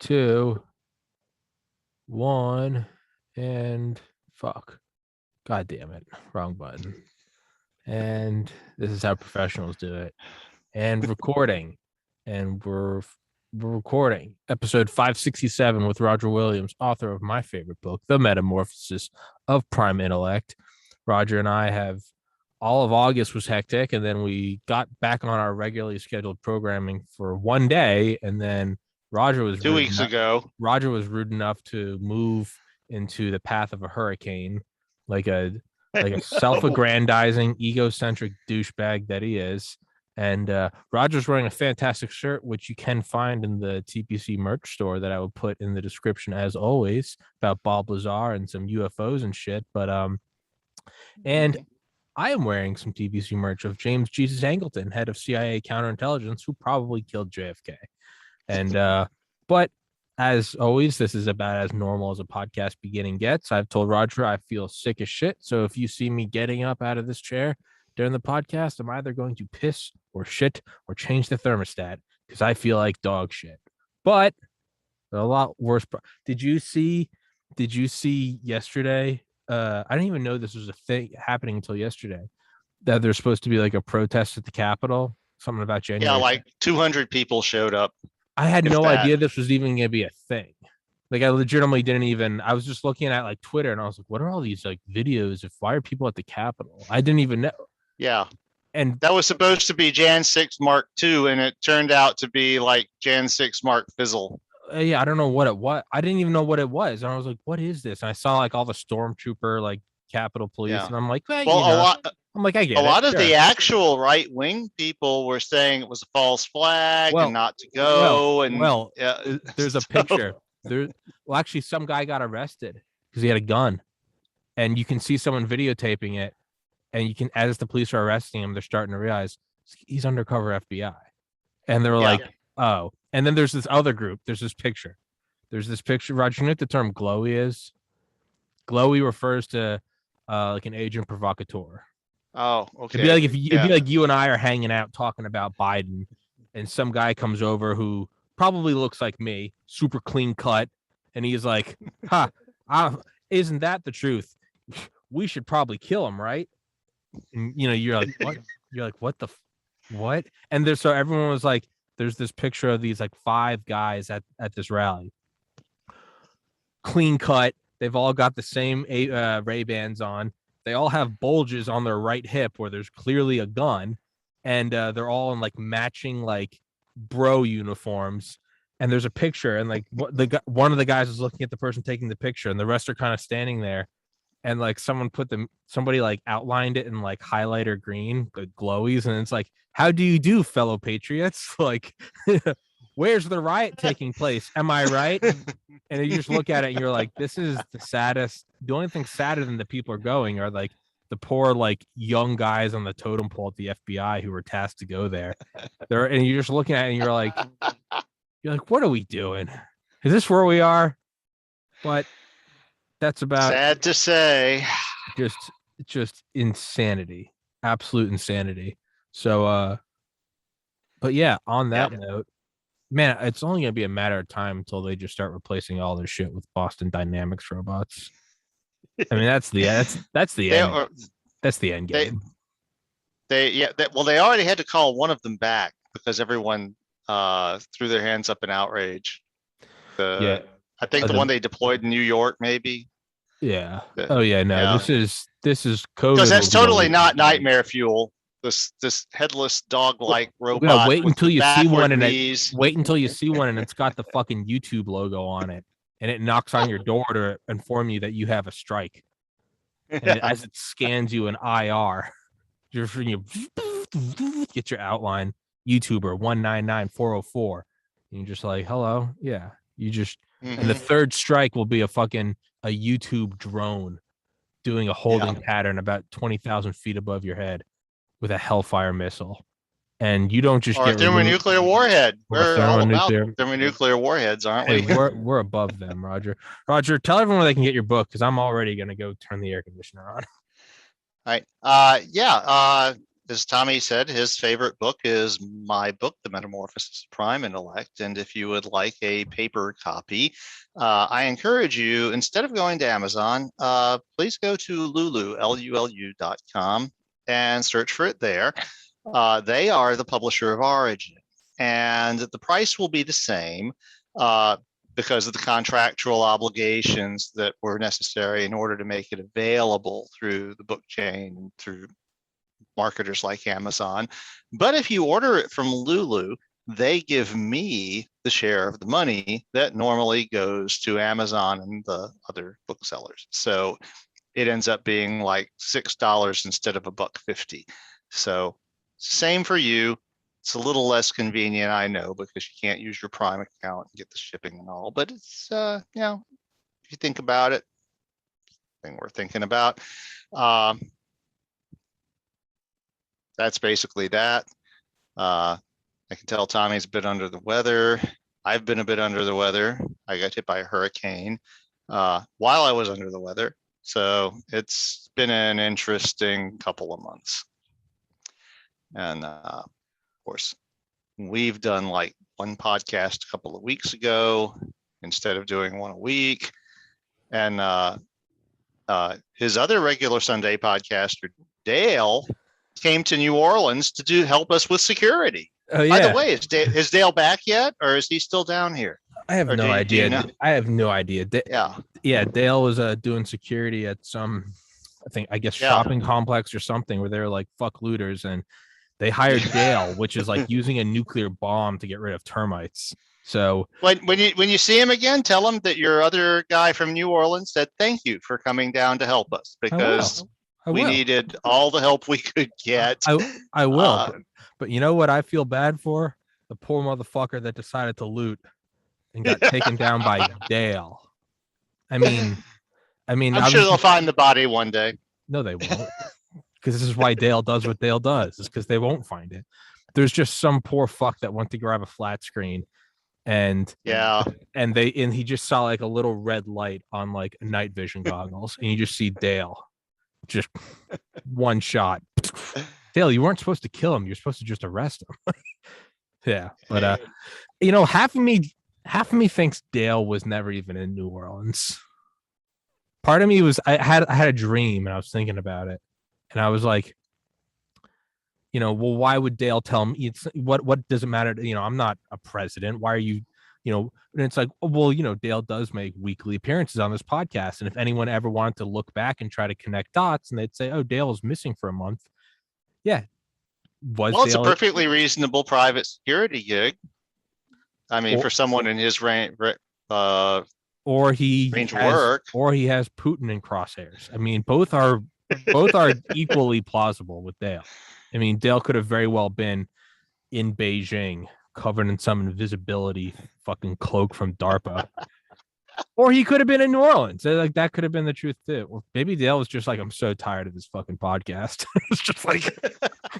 2, 1, and fuck. God damn it. Wrong button. And this is how professionals do it. And recording. And we're recording episode 567 with Roger Williams, author of my favorite book, The Metamorphosis of Prime Intellect. Roger and I have all of August was hectic, and then we got back on our regularly scheduled programming for one day, and then Roger was 2 weeks ago. Roger was rude enough to move into the path of a hurricane, like a self-aggrandizing, egocentric douchebag that he is. And Roger's wearing a fantastic shirt, which you can find in the TPC merch store that I will put in the description as always, about Bob Lazar and some UFOs and shit. But and I am wearing some TPC merch of James Jesus Angleton, head of CIA counterintelligence, who probably killed JFK. And but as always, this is about as normal as a podcast beginning gets. I've told Roger I feel sick as shit. So if you see me getting up out of this chair during the podcast, I'm either going to piss or shit or change the thermostat because I feel like dog shit. But a lot worse. Did you see yesterday? I didn't even know this was a thing happening until yesterday, that there's supposed to be like a protest at the Capitol, something about January. Yeah, like 200 people showed up. I had no idea this was even going to be a thing. Like, I legitimately didn't even, I was just looking at like Twitter and I was like, what are all these like videos of why are people at the Capitol? I didn't even know. Yeah. And that was supposed to be Jan 6 Mark II, and it turned out to be like Jan 6 Mark Fizzle. Yeah, I don't know what it was. I didn't even know what it was. And I was like, what is this? And I saw like all the stormtrooper, like Capitol Police. Yeah. And I'm like, well, I get a lot of the actual right wing people were saying it was a false flag and not to go. There's a picture. Actually, some guy got arrested because he had a gun, and you can see someone videotaping it, and you can, as the police are arresting him, they're starting to realize he's undercover FBI, and they're like, oh. And then there's this other group. There's this picture. Roger, you know what the term glowy is? Glowy refers to like an agent provocateur. Oh, okay. It'd be like you and I are hanging out talking about Biden, and some guy comes over who probably looks like me, super clean cut, and he's like, isn't that the truth? We should probably kill him, right? And you're like, what? You're like, what the what? And so everyone was like, there's this picture of these like 5 guys at this rally. Clean cut. They've all got the same Ray-Bans on. They all have bulges on their right hip where there's clearly a gun. And they're all in like matching like bro uniforms. And there's a picture, and like one of the guys is looking at the person taking the picture, and the rest are kind of standing there. And like somebody like outlined it in like highlighter green, the glowies, and it's like, how do you do, fellow patriots? Like, where's the riot taking place? Am I right? And you just look at it and you're like, this is the saddest. The only thing sadder than the people are going are like the poor like young guys on the totem pole at the FBI who were tasked to go there. And you're just looking at it and you're like, what are we doing? Is this where we are? But that's about, sad to say, just insanity, absolute insanity. So but yeah, on that note, man, it's only gonna be a matter of time until they just start replacing all their shit with Boston Dynamics robots. I mean, that's the end. That's the end game. They already had to call one of them back because everyone threw their hands up in outrage. I think the one they deployed in New York, maybe. Yeah. This is COVID. Because that's totally not nightmare fuel. This headless dog-like robot. Wait until you see one, and it's got the fucking YouTube logo on it, and it knocks on your door to inform you that you have a strike. And as it scans you in IR, you get your outline. YouTuber 199404, and you're just like, hello, yeah. You just and the third strike will be a YouTube drone doing a holding pattern about 20,000 feet above your head with a Hellfire missile. And you don't just get a thermonuclear warhead. We're all about thermonuclear warheads, aren't we? Hey, we're above them, Roger. Roger, tell everyone where they can get your book, because I'm already going to go turn the air conditioner on. All right. as Tommy said, his favorite book is my book, The Metamorphosis of Prime Intellect. And if you would like a paper copy, I encourage you, instead of going to Amazon, please go to lulu.com and search for it there. They are the publisher of Origin, and the price will be the same because of the contractual obligations that were necessary in order to make it available through the book chain and through marketers like Amazon. But if you order it from Lulu, they give me the share of the money that normally goes to Amazon and the other booksellers. So it ends up being like $6 instead of $1.50. So same for you. It's a little less convenient, I know, because you can't use your Prime account and get the shipping and all, but it's, if you think about it, thing worth thinking about. That's basically that. I can tell Tommy's a bit under the weather. I've been a bit under the weather. I got hit by a hurricane while I was under the weather. So it's been an interesting couple of months. And of course, we've done like one podcast a couple of weeks ago instead of doing one a week. And his other regular Sunday podcaster, Dale, came to New Orleans to help us with security. Oh, yeah. By the way, is Dale back yet, or is he still down here? I have no idea. know? I have no idea. Yeah. Dale was doing security at some, I guess shopping complex or something where they're like, fuck looters, and they hired Dale, which is like using a nuclear bomb to get rid of termites. So when you see him again, tell him that your other guy from New Orleans said thank you for coming down to help us, because we needed all the help we could get. I will. But you know what I feel bad for? The poor motherfucker that decided to loot and got taken down by Dale. I mean, I'm sure they'll find the body one day. No, they won't. Because this is why Dale does what Dale does. Is because they won't find it. There's just some poor fuck that went to grab a flat screen, and he just saw like a little red light on like night vision goggles, and you just see Dale, just one shot. Dale, you weren't supposed to kill him. You're supposed to just arrest him. Yeah, but half of me thinks Dale was never even in New Orleans. Part of me was I had a dream and I was thinking about it. And I was like, well, why would Dale tell me? What does it matter? I'm not a president. Why are you, and it's like, well, Dale does make weekly appearances on this podcast. And if anyone ever wanted to look back and try to connect dots, and they'd say, oh, Dale is missing for a month. Yeah. It's a perfectly reasonable private security gig. I mean, for someone in his range, or he has Putin in crosshairs. I mean, both are equally plausible with Dale. I mean, Dale could have very well been in Beijing, covered in some invisibility fucking cloak from DARPA. Or he could have been in New Orleans. Like, that could have been the truth too. Or maybe Dale was just like, I'm so tired of this fucking podcast. It's just like,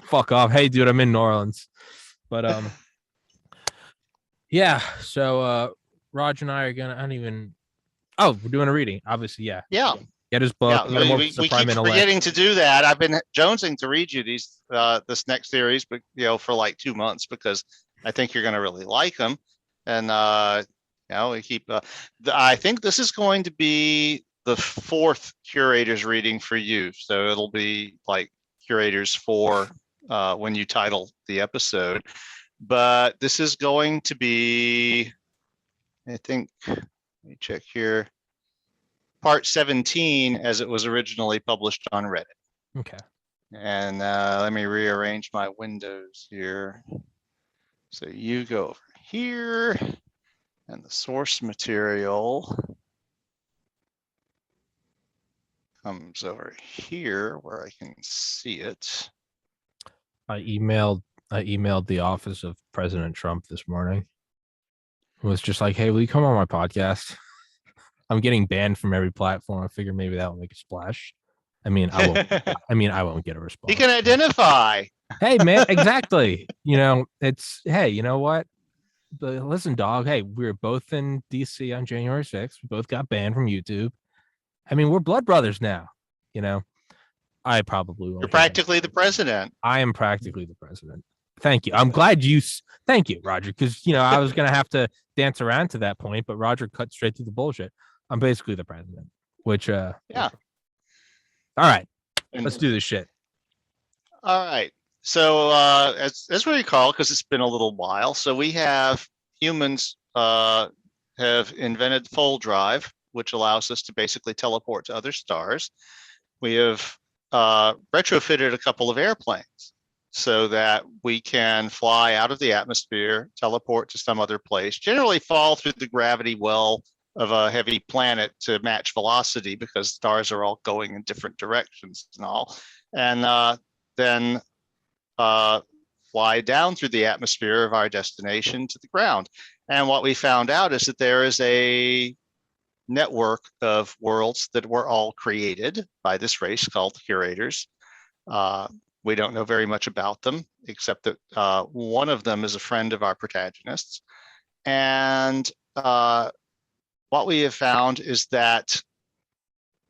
fuck off. Hey, dude, I'm in New Orleans. But yeah. So Raj and I are gonna. We're doing a reading. Obviously, yeah. Yeah. Get his book. Yeah, we keep forgetting to do that. I've been jonesing to read you this next series, but for like 2 months, because I think you're going to really like them. And we keep. I think this is going to be the 4th Curators reading for you, so it'll be like Curators 4 when you title the episode. But this is going to be, I think. Let me check here. Part 17, as it was originally published on Reddit. Okay. And let me rearrange my windows here. So you go over here, and the source material comes over here where I can see it. I emailed the office of President Trump this morning. It was just like, hey, will you come on my podcast? I'm getting banned from every platform. I figure maybe that will make a splash. I mean, I won't get a response. He can identify. Hey, man, exactly. It's, hey, you know what? But listen, dog. Hey, we were both in DC on January 6th. We both got banned from YouTube. I mean, we're blood brothers now, I probably won't. You're practically the president. I am practically the president. Thank you. I'm glad thank you, Roger, because I was gonna have to dance around to that point, but Roger cut straight through the bullshit. I'm basically the president, which Yeah. all right, And, let's do this shit. all right. So as we recall, because it's been a little while, so we have humans have invented fold drive, which allows us to basically teleport to other stars. We have retrofitted a couple of airplanes so that we can fly out of the atmosphere, teleport to some other place, generally fall through the gravity well of a heavy planet to match velocity because stars are all going in different directions and all. And then fly down through the atmosphere of our destination to the ground. And what we found out is that there is a network of worlds that were all created by this race called Curators. We don't know very much about them, except that one of them is a friend of our protagonists. And what we have found is that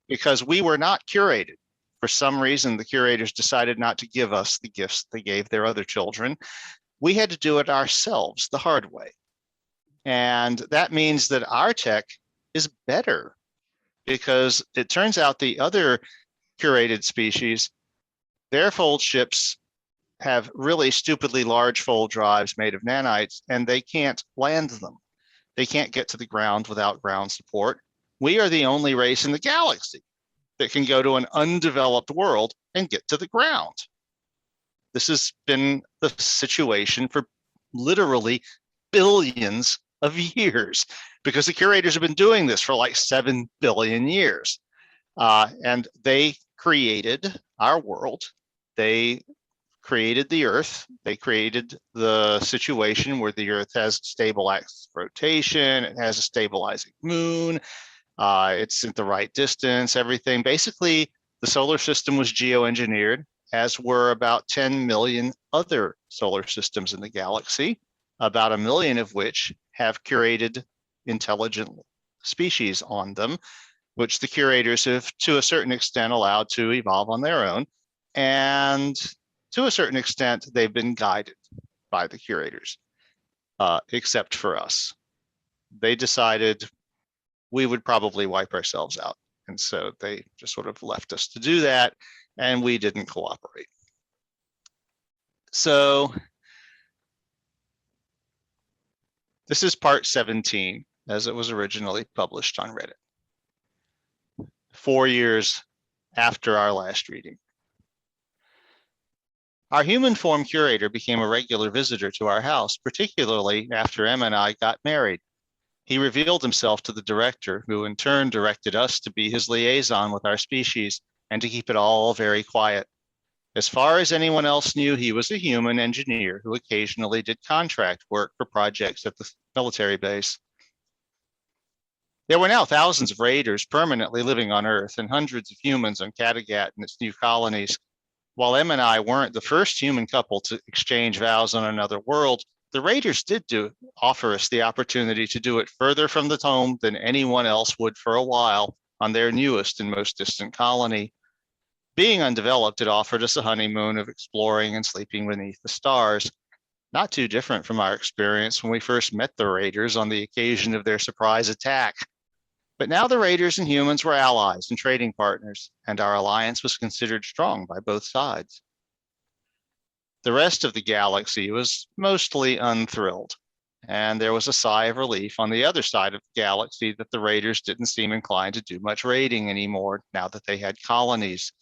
because we were not curated, for some reason, the Curators decided not to give us the gifts they gave their other children. We had to do it ourselves the hard way. And that means that our tech is better because it turns out the other curated species, their fold ships have really stupidly large fold drives made of nanites, and they can't land them. They can't get to the ground without ground support. We are the only race in the galaxy that can go to an undeveloped world and get to the ground. This has been the situation for literally billions of years because the Curators have been doing this for like 7 billion years. And they created our world. They created the Earth. They created the situation where the Earth has stable axis of rotation. It has a stabilizing moon. It's at the right distance, everything. Basically, the solar system was geoengineered, as were about 10 million other solar systems in the galaxy, about 1 million of which have curated intelligent species on them, which the Curators have, to a certain extent, allowed to evolve on their own. And to a certain extent, they've been guided by the Curators, except for us. They decided we would probably wipe ourselves out. And so they just sort of left us to do that, and we didn't cooperate. So this is part 17, as it was originally published on Reddit, 4 years after our last reading. Our human form curator became a regular visitor to our house, particularly after Emma and I got married. He revealed himself to the director, who in turn directed us to be his liaison with our species and to keep it all very quiet. As far as anyone else knew, he was a human engineer who occasionally did contract work for projects at the military base. There were now thousands of raiders permanently living on Earth and hundreds of humans on Kattegat and its new colonies. While Em and I weren't the first human couple to exchange vows on another world, the raiders did offer us the opportunity to do it further from the home than anyone else would for a while on their newest and most distant colony. Being undeveloped, it offered us a honeymoon of exploring and sleeping beneath the stars. Not too different from our experience when we first met the raiders on the occasion of their surprise attack. But now the raiders and humans were allies and trading partners, and our alliance was considered strong by both sides. The rest of the galaxy was mostly unthrilled, and there was a sigh of relief on the other side of the galaxy that the raiders didn't seem inclined to do much raiding anymore now that they had colonies.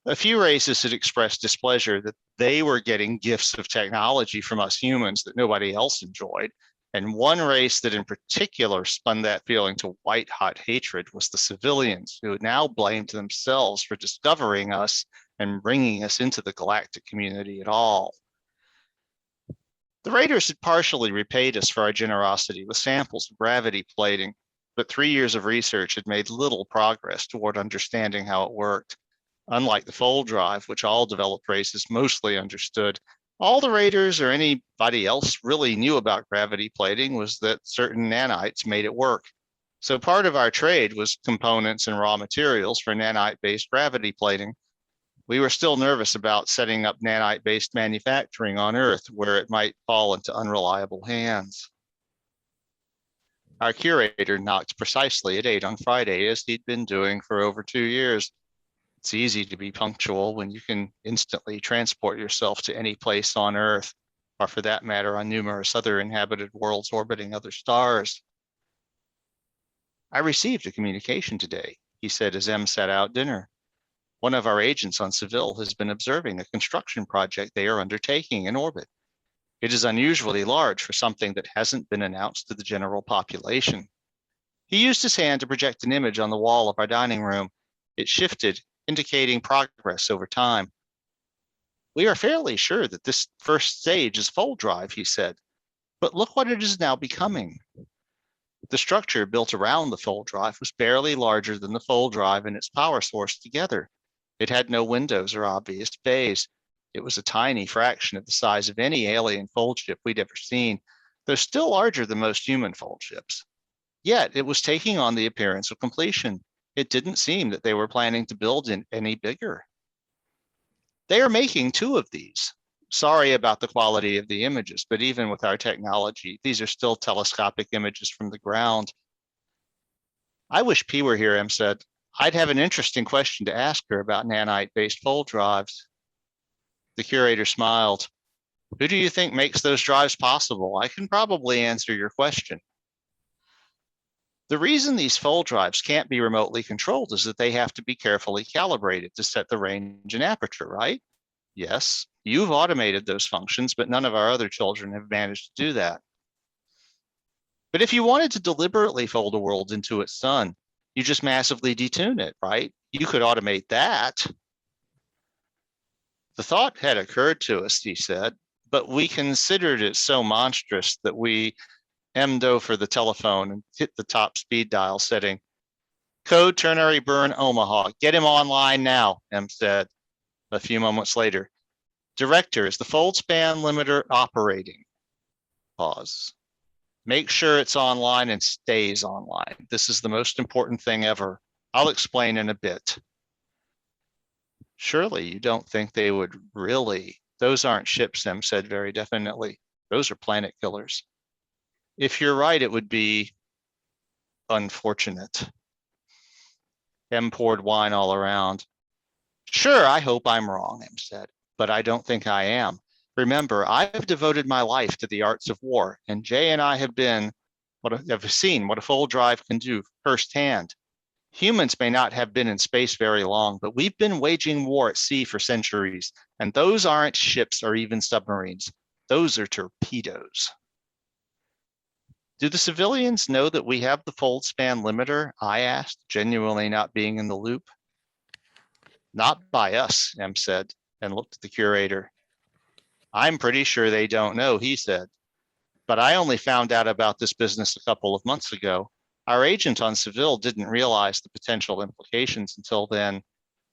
A few races had expressed displeasure that they were getting gifts of technology from us humans that nobody else enjoyed. And one race that in particular spun that feeling to white-hot hatred was the civilians, who now blamed themselves for discovering us and bringing us into the galactic community at all. The raiders had partially repaid us for our generosity with samples of gravity plating, but 3 years of research had made little progress toward understanding how it worked. Unlike the fold drive, which all developed races mostly understood, all the raiders or anybody else really knew about gravity plating was that certain nanites made it work. So part of our trade was components and raw materials for nanite-based gravity plating. We were still nervous about setting up nanite-based manufacturing on Earth where it might fall into unreliable hands. Our curator knocked precisely at 8 on Friday, as he'd been doing for over 2 years. It's easy to be punctual when you can instantly transport yourself to any place on Earth, or for that matter, on numerous other inhabited worlds orbiting other stars. I received a communication today, he said as M sat out dinner. One of our agents on Seville has been observing a construction project they are undertaking in orbit. It is unusually large for something that hasn't been announced to the general population. He used his hand to project an image on the wall of our dining room. It shifted, indicating progress over time. We are fairly sure that this first stage is fold drive, he said, but look what it is now becoming. The structure built around the fold drive was barely larger than the fold drive and its power source together. It had no windows or obvious bays. It was a tiny fraction of the size of any alien fold ship we'd ever seen, though still larger than most human fold ships. Yet it was taking on the appearance of completion. It didn't seem that they were planning to build any bigger. They are making 2 of these. Sorry about the quality of the images, but even with our technology, these are still telescopic images from the ground. I wish P were here, M said. I'd have an interesting question to ask her about nanite-based fold drives. The curator smiled. Who do you think makes those drives possible? I can probably answer your question. The reason these fold drives can't be remotely controlled is that they have to be carefully calibrated to set the range and aperture, right? Yes, you've automated those functions, but none of our other children have managed to do that. But if you wanted to deliberately fold a world into its sun, you just massively detune it, right? You could automate that. The thought had occurred to us, he said, but we considered it so monstrous that we M'd over the telephone and hit the top speed dial setting. Code ternary burn Omaha. Get him online now, M said. A few moments later, Director, is the fold span limiter operating? Pause. Make sure it's online and stays online. This is the most important thing ever. I'll explain in a bit. Surely you don't think they would really? Those aren't ships, M said very definitely. Those are planet killers. If you're right, it would be unfortunate. M poured wine all around. Sure, I hope I'm wrong, M said, but I don't think I am. Remember, I've devoted my life to the arts of war, and Jay and I have seen what a fold drive can do firsthand. Humans may not have been in space very long, but we've been waging war at sea for centuries, and those aren't ships or even submarines. Those are torpedoes. Do the civilians know that we have the fold span limiter? I asked, genuinely not being in the loop. Not by us, M said, and looked at the curator. I'm pretty sure they don't know, he said. But I only found out about this business a couple of months ago. Our agent on Seville didn't realize the potential implications until then.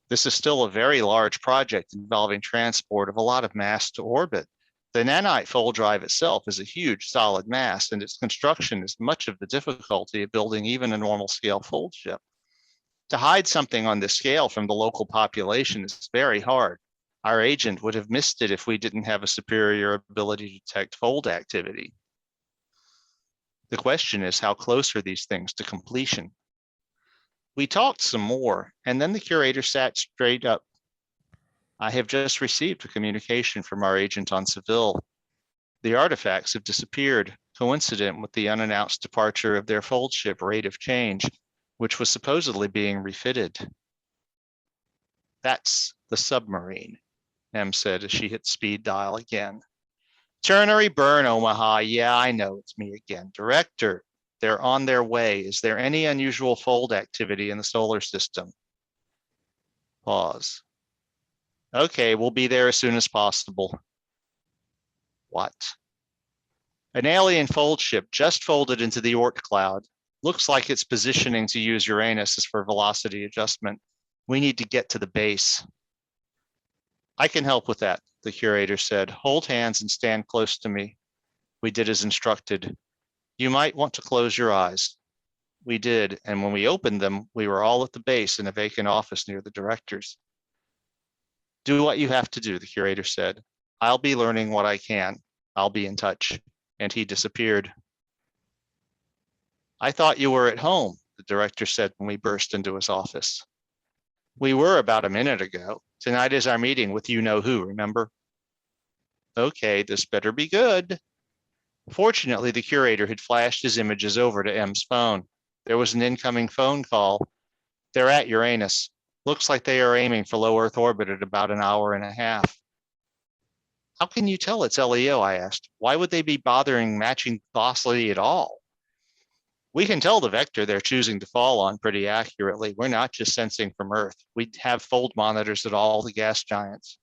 This is still a very large project involving transport of a lot of mass to orbit. The nanite fold drive itself is a huge solid mass, and its construction is much of the difficulty of building even a normal scale fold ship. To hide something on this scale from the local population is very hard. Our agent would have missed it if we didn't have a superior ability to detect fold activity. The question is, how close are these things to completion? We talked some more, and then the curator sat straight up. I have just received a communication from our agent on Seville. The artifacts have disappeared, coincident with the unannounced departure of their fold ship Rate of Change, which was supposedly being refitted. That's the submarine, M said as she hit speed dial again. Ternary burn, Omaha. Yeah, I know, it's me again. Director, they're on their way. Is there any unusual fold activity in the solar system? Pause. Okay, we'll be there as soon as possible. What? An alien fold ship just folded into the Oort cloud. Looks like it's positioning to use Uranus as for velocity adjustment. We need to get to the base. I can help with that, the curator said. Hold hands and stand close to me. We did as instructed. You might want to close your eyes. We did, and when we opened them, we were all at the base in a vacant office near the directors. Do what you have to do, the curator said. I'll be learning what I can. I'll be in touch. And he disappeared. I thought you were at home, the director said when we burst into his office. We were about a minute ago. Tonight is our meeting with you-know-who, remember? Okay, this better be good. Fortunately, the curator had flashed his images over to M's phone. There was an incoming phone call. They're at Uranus. Looks like they are aiming for low Earth orbit at about an hour and a half. How can you tell it's LEO, I asked. Why would they be bothering matching velocity at all? We can tell the vector they're choosing to fall on pretty accurately. We're not just sensing from Earth. We have fold monitors at all the gas giants.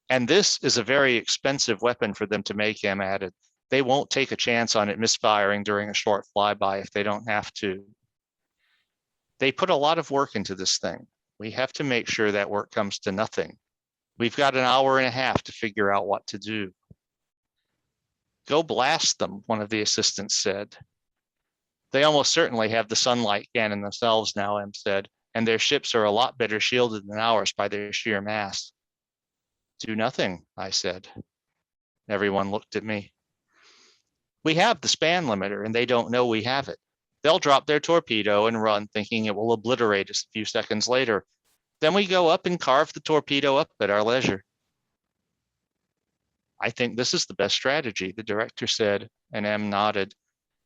And this is a very expensive weapon for them to make, M added. They won't take a chance on it misfiring during a short flyby if they don't have to. They put a lot of work into this thing. We have to make sure that work comes to nothing. We've got an hour and a half to figure out what to do. Go blast them, one of the assistants said. They almost certainly have the sunlight cannon themselves now, M said, and their ships are a lot better shielded than ours by their sheer mass. Do nothing, I said. Everyone looked at me. We have the span limiter, and they don't know we have it. They'll drop their torpedo and run, thinking it will obliterate us a few seconds later. Then we go up and carve the torpedo up at our leisure. I think this is the best strategy, the director said, and M nodded.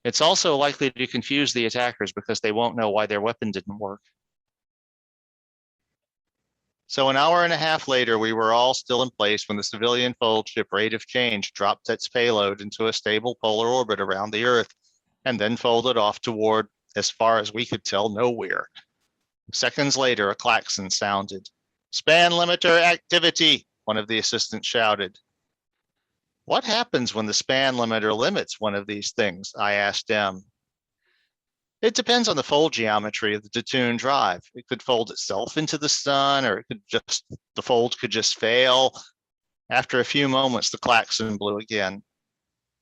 It's also likely to confuse the attackers because they won't know why their weapon didn't work. So an hour and a half later, we were all still in place when the civilian fold ship Rate of Change dropped its payload into a stable polar orbit around the Earth, and then folded off toward, as far as we could tell, nowhere. Seconds later, a klaxon sounded. Span limiter activity, one of the assistants shouted. What happens when the span limiter limits one of these things? I asked M. It depends on the fold geometry of the Detoon drive. It could fold itself into the sun, or the fold could just fail. After a few moments, the klaxon blew again.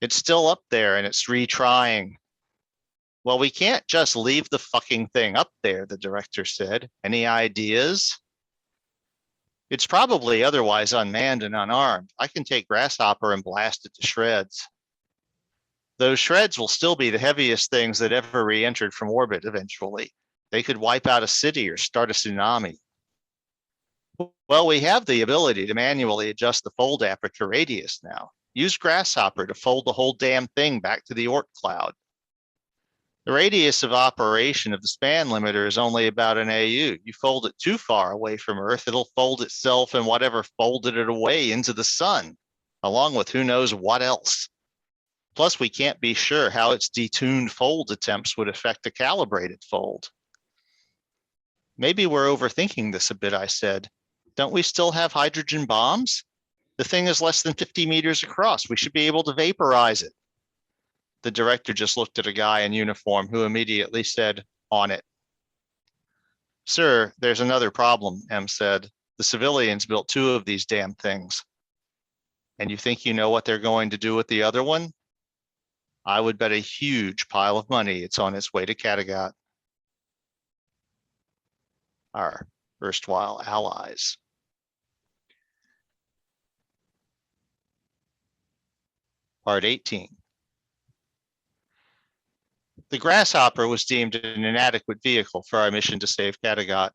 It's still up there and it's retrying. Well, we can't just leave the fucking thing up there, the director said. Any ideas? It's probably otherwise unmanned and unarmed. I can take Grasshopper and blast it to shreds. Those shreds will still be the heaviest things that ever re-entered from orbit eventually. They could wipe out a city or start a tsunami. Well, we have the ability to manually adjust the fold aperture radius now. Use Grasshopper to fold the whole damn thing back to the Oort cloud. The radius of operation of the span limiter is only about an AU. You fold it too far away from Earth, it'll fold itself and whatever folded it away into the sun, along with who knows what else. Plus, we can't be sure how its detuned fold attempts would affect a calibrated fold. Maybe we're overthinking this a bit, I said. Don't we still have hydrogen bombs? The thing is less than 50 meters across. We should be able to vaporize it. The director just looked at a guy in uniform who immediately said, on it. Sir, there's another problem, M said. The civilians built 2 of these damn things. And you think you know what they're going to do with the other one? I would bet a huge pile of money it's on its way to Kattegat. Our erstwhile allies. Part 18. The Grasshopper was deemed an inadequate vehicle for our mission to save Kattegat.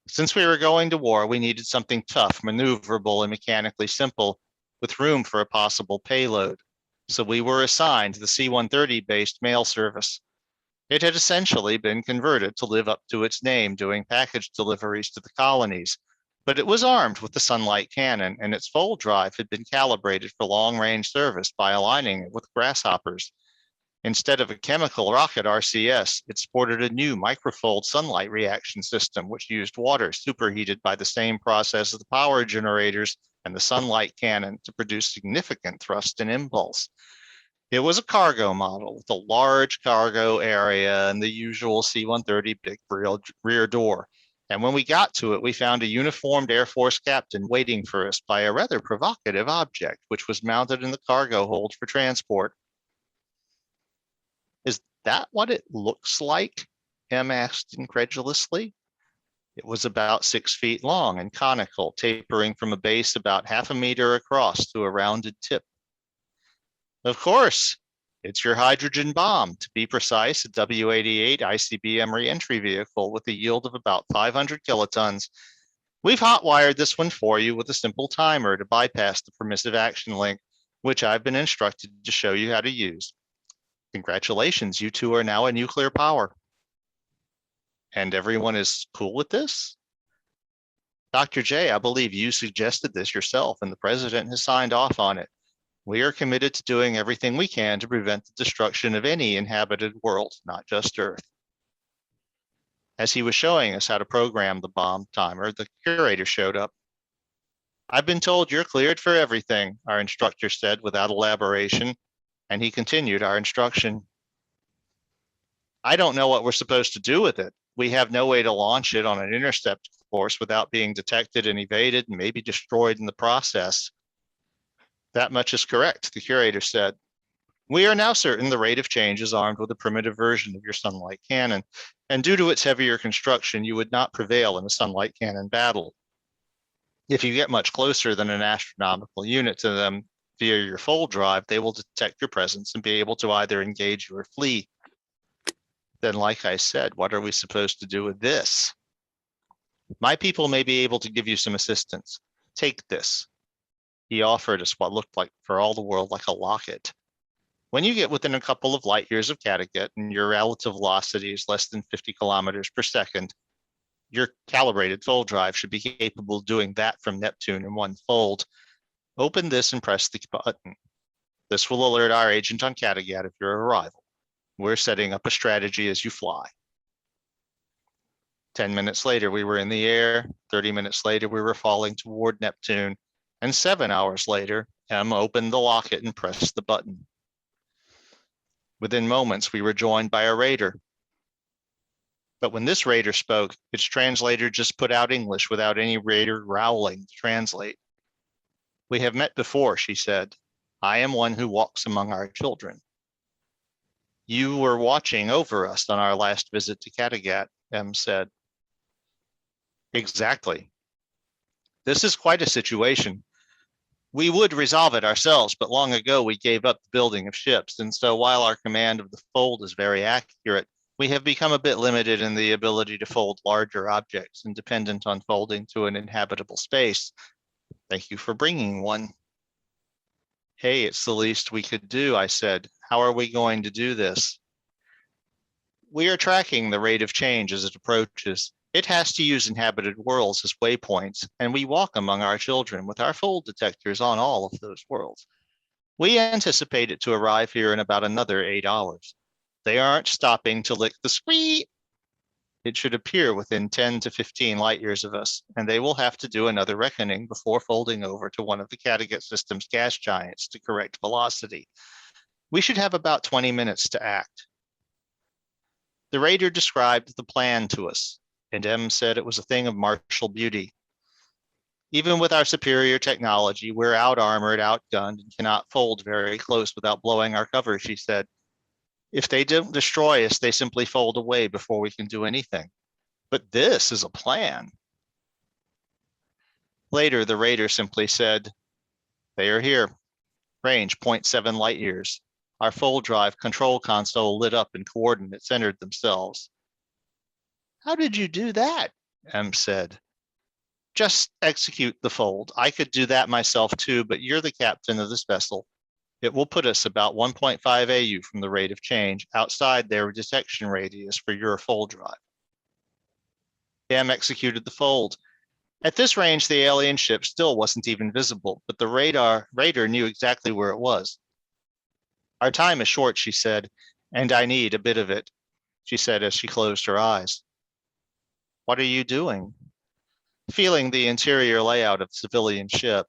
Since we were going to war, we needed something tough, maneuverable, and mechanically simple, with room for a possible payload. So we were assigned the C-130-based mail service. It had essentially been converted to live up to its name, doing package deliveries to the colonies, but it was armed with the sunlight cannon, and its fold drive had been calibrated for long-range service by aligning it with Grasshoppers. Instead of a chemical rocket RCS, it sported a new microfold sunlight reaction system, which used water superheated by the same process as the power generators and the sunlight cannon to produce significant thrust and impulse. It was a cargo model with a large cargo area and the usual C-130 big rear door. And when we got to it, we found a uniformed Air Force captain waiting for us by a rather provocative object, which was mounted in the cargo hold for transport. Is that what it looks like? M asked incredulously. It was about 6 feet long and conical, tapering from a base about half a meter across to a rounded tip. Of course, it's your hydrogen bomb, to be precise, a W-88 ICBM reentry vehicle with a yield of about 500 kilotons. We've hotwired this one for you with a simple timer to bypass the permissive action link, which I've been instructed to show you how to use. Congratulations, you two are now a nuclear power. And everyone is cool with this? Dr. J, I believe you suggested this yourself, and the president has signed off on it. We are committed to doing everything we can to prevent the destruction of any inhabited world, not just Earth. As he was showing us how to program the bomb timer, the curator showed up. I've been told you're cleared for everything, our instructor said without elaboration, and he continued our instruction. I don't know what we're supposed to do with it. We have no way to launch it on an intercept course without being detected and evaded and maybe destroyed in the process. That much is correct, the curator said. We are now certain the rate of change is armed with a primitive version of your sunlight cannon, and due to its heavier construction, you would not prevail in a sunlight cannon battle. If you get much closer than an astronomical unit to them via your fold drive, they will detect your presence and be able to either engage you or flee. Then, like I said, what are we supposed to do with this? My people may be able to give you some assistance. Take this. He offered us what looked like, for all the world, like a locket. When you get within a couple of light years of Kattegat and your relative velocity is less than 50 kilometers per second, your calibrated fold drive should be capable of doing that from Neptune in one fold. Open this and press the button. This will alert our agent on Kattegat of your arrival. We're setting up a strategy as you fly. 10 minutes later, we were in the air. 30 minutes later, we were falling toward Neptune. And 7 hours later, M opened the locket and pressed the button. Within moments, we were joined by a raider. But when this raider spoke, its translator just put out English without any raider growling to translate. We have met before, she said. I am one who walks among our children. You were watching over us on our last visit to Kattegat, M said. Exactly. This is quite a situation. We would resolve it ourselves, but long ago we gave up the building of ships, and so while our command of the fold is very accurate, we have become a bit limited in the ability to fold larger objects and dependent on folding to an inhabitable space. Thank you for bringing one. Hey, it's the least we could do, I said. How are we going to do this? We are tracking the rate of change as it approaches. It has to use inhabited worlds as waypoints, and we walk among our children with our fold detectors on all of those worlds. We anticipate it to arrive here in about another 8 hours. They aren't stopping to lick the squee. It should appear within 10 to 15 light years of us, and they will have to do another reckoning before folding over to one of the Kattegat system's gas giants to correct velocity. We should have about 20 minutes to act. The raider described the plan to us, and M said it was a thing of martial beauty. Even with our superior technology, we're out-armored, outgunned, and cannot fold very close without blowing our cover, she said. If they don't destroy us, they simply fold away before we can do anything. But this is a plan. Later, the raider simply said, they are here. Range 0.7 light years. Our fold drive control console lit up and coordinates centered themselves. How did you do that? M said. Just execute the fold. I could do that myself too, but you're the captain of this vessel. It will put us about 1.5 AU from the rate of change, outside their detection radius for your fold drive. M executed the fold. At this range, the alien ship still wasn't even visible, but the raider knew exactly where it was. Our time is short, she said, and I need a bit of it, she said as she closed her eyes. What are you doing? Feeling the interior layout of the civilian ship.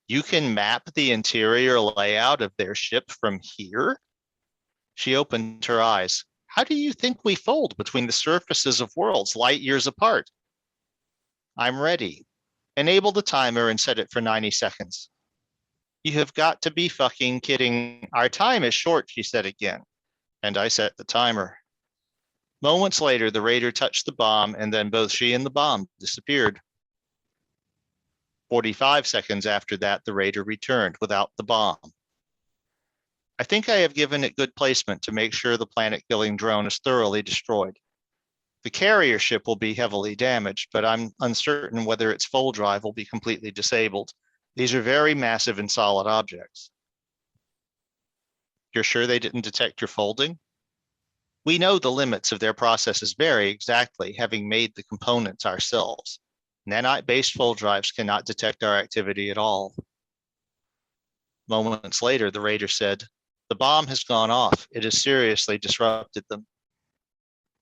You can map the interior layout of their ship from here? She opened her eyes. How do you think we fold between the surfaces of worlds light years apart? I'm ready. Enable the timer and set it for 90 seconds. You have got to be fucking kidding. Our time is short, she said again, and I set the timer. Moments later, the raider touched the bomb, and then both she and the bomb disappeared. 45 seconds after that, the raider returned without the bomb. I think I have given it good placement to make sure the planet-killing drone is thoroughly destroyed. The carrier ship will be heavily damaged, but I'm uncertain whether its fold drive will be completely disabled. These are very massive and solid objects. You're sure they didn't detect your folding? We know the limits of their processes very exactly, having made the components ourselves. Nanite-based fold drives cannot detect our activity at all. Moments later, the raider said, "The bomb has gone off. It has seriously disrupted them."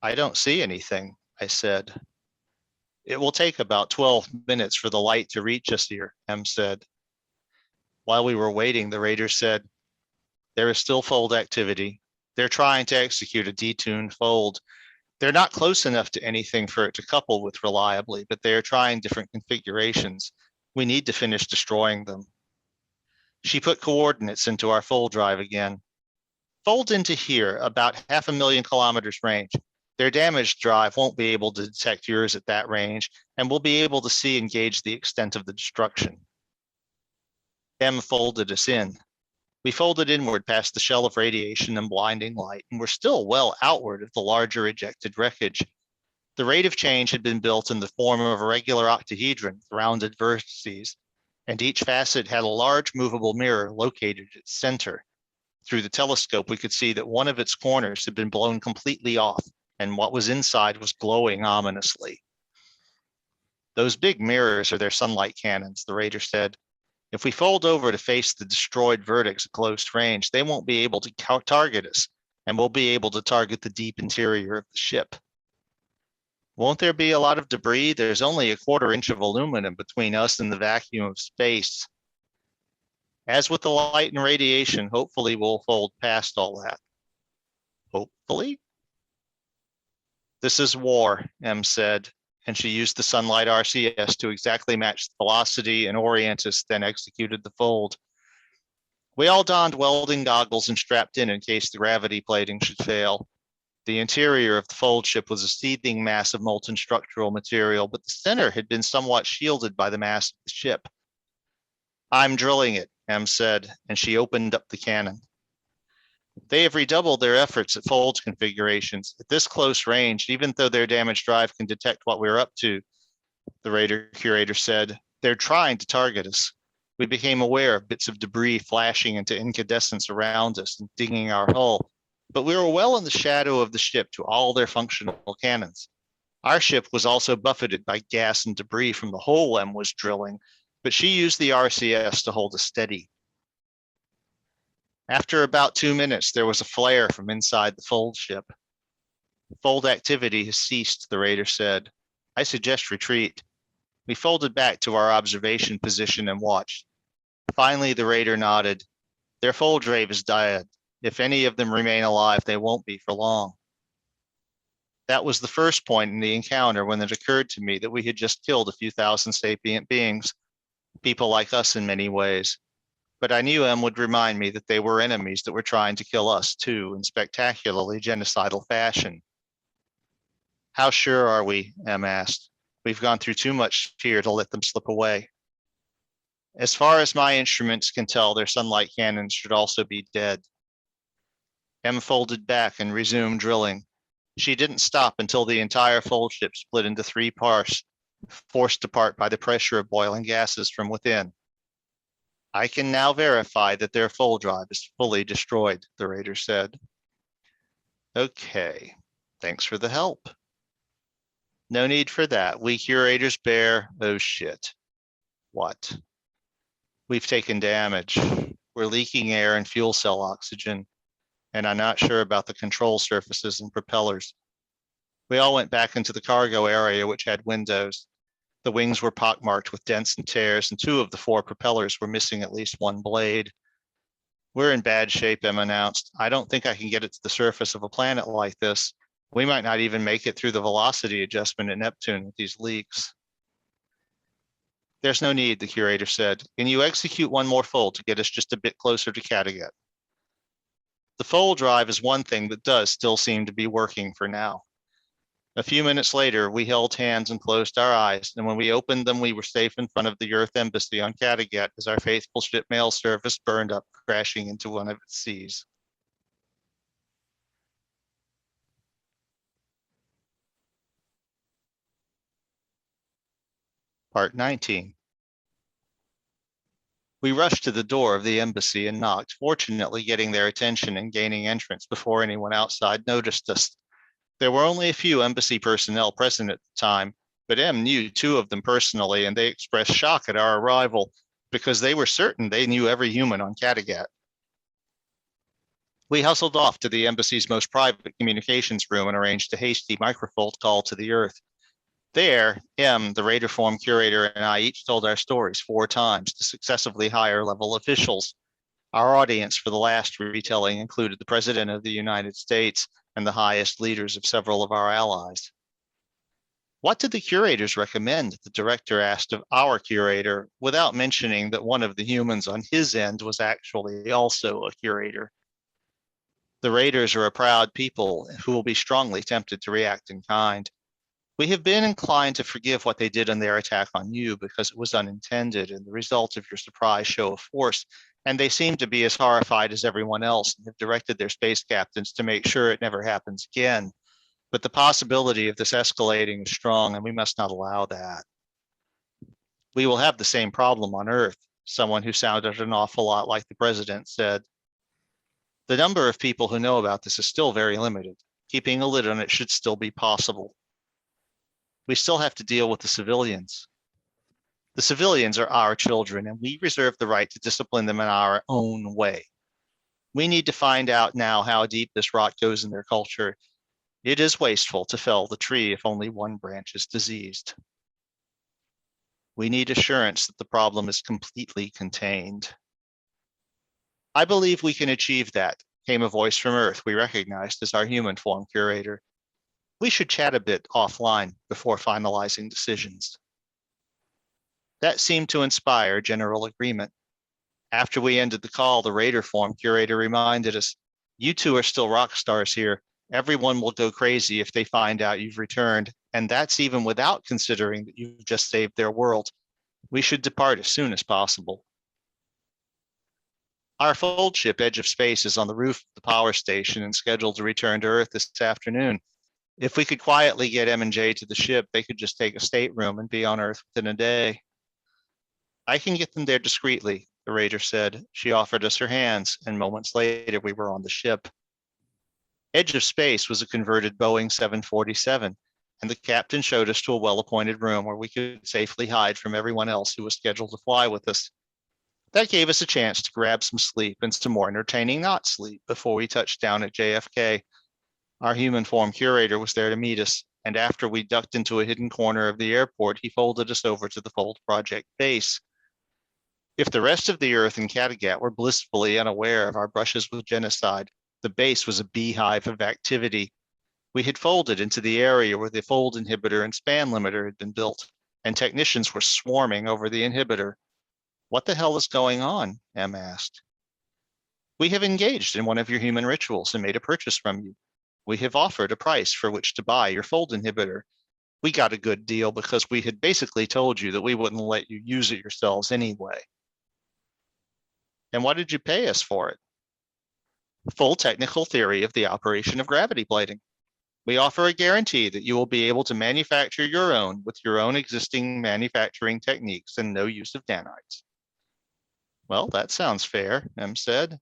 "I don't see anything," I said. "It will take about 12 minutes for the light to reach us here," M said. While we were waiting, the raider said, "There is still fold activity. They're trying to execute a detuned fold. They're not close enough to anything for it to couple with reliably, but they are trying different configurations. We need to finish destroying them." She put coordinates into our fold drive again. "Fold into here, about 500,000 kilometers range. Their damaged drive won't be able to detect yours at that range, and we'll be able to see and gauge the extent of the destruction." M folded us in. We folded inward past the shell of radiation and blinding light, and were still well outward of the larger ejected wreckage. The rate of change had been built in the form of a regular octahedron with rounded vertices, and each facet had a large movable mirror located at its center. Through the telescope, we could see that one of its corners had been blown completely off, and what was inside was glowing ominously. "Those big mirrors are their sunlight cannons," the raider said. "If we fold over to face the destroyed vertex at close range, they won't be able to target us, and we'll be able to target the deep interior of the ship." "Won't there be a lot of debris? There's only a 1/4 inch of aluminum between us and the vacuum of space." "As with the light and radiation, hopefully we'll fold past all that." "Hopefully?" "This is war," M said, and she used the sunlight RCS to exactly match the velocity and orient us, then executed the fold. We all donned welding goggles and strapped in case the gravity plating should fail. The interior of the fold ship was a seething mass of molten structural material, but the center had been somewhat shielded by the mass of the ship. "I'm drilling it," M said, and she opened up the cannon. "They have redoubled their efforts at fold configurations. At this close range, even though their damaged drive can detect what we're up to," the raider curator said, "they're trying to target us. We became aware of bits of debris flashing into incandescence around us and dinging our hull, but we were well in the shadow of the ship to all their functional cannons. Our ship was also buffeted by gas and debris from the hole M was drilling, but she used the RCS to hold us steady. After about 2 minutes, there was a flare from inside the fold ship. "Fold activity has ceased," the raider said. "I suggest retreat." We folded back to our observation position and watched. Finally, the raider nodded. "Their fold drive is dead. If any of them remain alive, they won't be for long." That was the first point in the encounter when it occurred to me that we had just killed a few thousand sapient beings, people like us in many ways. But I knew M would remind me that they were enemies that were trying to kill us too, in spectacularly genocidal fashion. "How sure are we?" M asked. "We've gone through too much here to let them slip away." "As far as my instruments can tell, their sunlight cannons should also be dead." M folded back and resumed drilling. She didn't stop until the entire fold ship split into 3 parts, forced apart by the pressure of boiling gases from within. "I can now verify that their fold drive is fully destroyed," the raider said. "Okay, thanks for the help." "No need for that. We curators bear..." "Oh shit." "What?" "We've taken damage. We're leaking air and fuel cell oxygen, and I'm not sure about the control surfaces and propellers." We all went back into the cargo area, which had windows. The wings were pockmarked with dents and tears, and 2 of the 4 propellers were missing at least 1 blade. "We're in bad shape," M announced. "I don't think I can get it to the surface of a planet like this. We might not even make it through the velocity adjustment at Neptune with these leaks." "There's no need," the curator said. "Can you execute 1 more fold to get us just a bit closer to Kattegat?" The fold drive is one thing that does still seem to be working for now. A few minutes later, we held hands and closed our eyes, and when we opened them, we were safe in front of the Earth Embassy on Kattegat as our faithful ship mail service burned up, crashing into one of its seas. Part 19. We rushed to the door of the embassy and knocked, fortunately getting their attention and gaining entrance before anyone outside noticed us. There were only a few embassy personnel present at the time, but M knew two of them personally, and they expressed shock at our arrival because they were certain they knew every human on Kattegat. We hustled off to the embassy's most private communications room and arranged a hasty microphone call to the Earth. There, M, the Raider Form curator, and I each told our stories 4 times to successively higher level officials. Our audience for the last retelling included the President of the United States and the highest leaders of several of our allies. What did the curators recommend? The director asked of our curator, without mentioning that one of the humans on his end was actually also a curator. The Raiders are a proud people who will be strongly tempted to react in kind. We have been inclined to forgive what they did in their attack on you because it was unintended and the result of your surprise show of force, and they seem to be as horrified as everyone else and have directed their space captains to make sure it never happens again. But the possibility of this escalating is strong, and we must not allow that. We will have the same problem on Earth, someone who sounded an awful lot like the president said. The number of people who know about this is still very limited. Keeping a lid on it should still be possible. We still have to deal with the civilians. The civilians are our children, and we reserve the right to discipline them in our own way. We need to find out now how deep this rot goes in their culture. It is wasteful to fell the tree if only one branch is diseased. We need assurance that the problem is completely contained. I believe we can achieve that, came a voice from Earth we recognized as our human form curator. We should chat a bit offline before finalizing decisions. That seemed to inspire general agreement. After we ended the call, the Raider Form curator reminded us, you two are still rock stars here. Everyone will go crazy if they find out you've returned, and that's even without considering that you've just saved their world. We should depart as soon as possible. Our fold ship, Edge of Space, is on the roof of the power station and scheduled to return to Earth this afternoon. If we could quietly get M and J to the ship, they could just take a stateroom and be on Earth within a day. I can get them there discreetly, the Raider said. She offered us her hands, and moments later we were on the ship. Edge of Space was a converted Boeing 747, and the captain showed us to a well-appointed room where we could safely hide from everyone else who was scheduled to fly with us. That gave us a chance to grab some sleep and some more entertaining not sleep before we touched down at JFK. Our human form curator was there to meet us, and after we ducked into a hidden corner of the airport, he folded us over to the Fold Project base. If the rest of the Earth and Kattegat were blissfully unaware of our brushes with genocide, the base was a beehive of activity. We had folded into the area where the fold inhibitor and span limiter had been built, and technicians were swarming over the inhibitor. What the hell is going on? M asked. We have engaged in one of your human rituals and made a purchase from you. We have offered a price for which to buy your fold inhibitor. We got a good deal because we had basically told you that we wouldn't let you use it yourselves anyway. And what did you pay us for it? Full technical theory of the operation of gravity plating. We offer a guarantee that you will be able to manufacture your own with your own existing manufacturing techniques and no use of nanites. Well, that sounds fair, M said.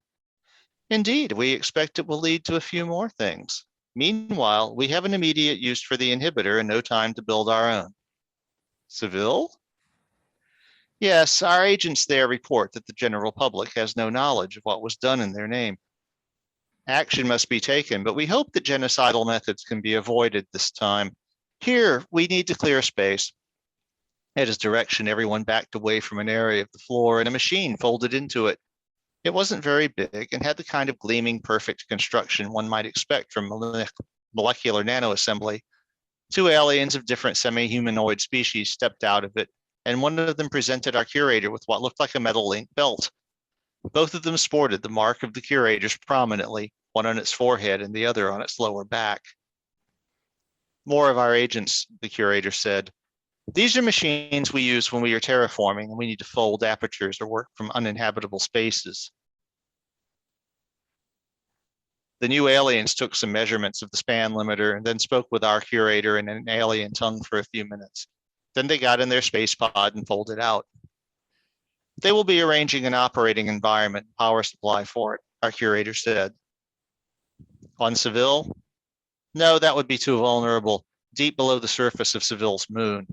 Indeed, we expect it will lead to a few more things. Meanwhile, we have an immediate use for the inhibitor and no time to build our own. Seville? Yes, our agents there report that the general public has no knowledge of what was done in their name. Action must be taken, but we hope that genocidal methods can be avoided this time. Here, we need to clear space. At his direction, everyone backed away from an area of the floor and a machine folded into it. It wasn't very big and had the kind of gleaming, perfect construction one might expect from molecular nanoassembly. 2 aliens of different semi-humanoid species stepped out of it, and one of them presented our curator with what looked like a metal link belt. Both of them sported the mark of the curators prominently, one on its forehead and the other on its lower back. More of our agents, the curator said. These are machines we use when we are terraforming and we need to fold apertures or work from uninhabitable spaces. The new aliens took some measurements of the span limiter and then spoke with our curator in an alien tongue for a few minutes. Then they got in their space pod and folded out. They will be arranging an operating environment and power supply for it, our curator said. On Seville? No, that would be too vulnerable, deep below the surface of Seville's moon.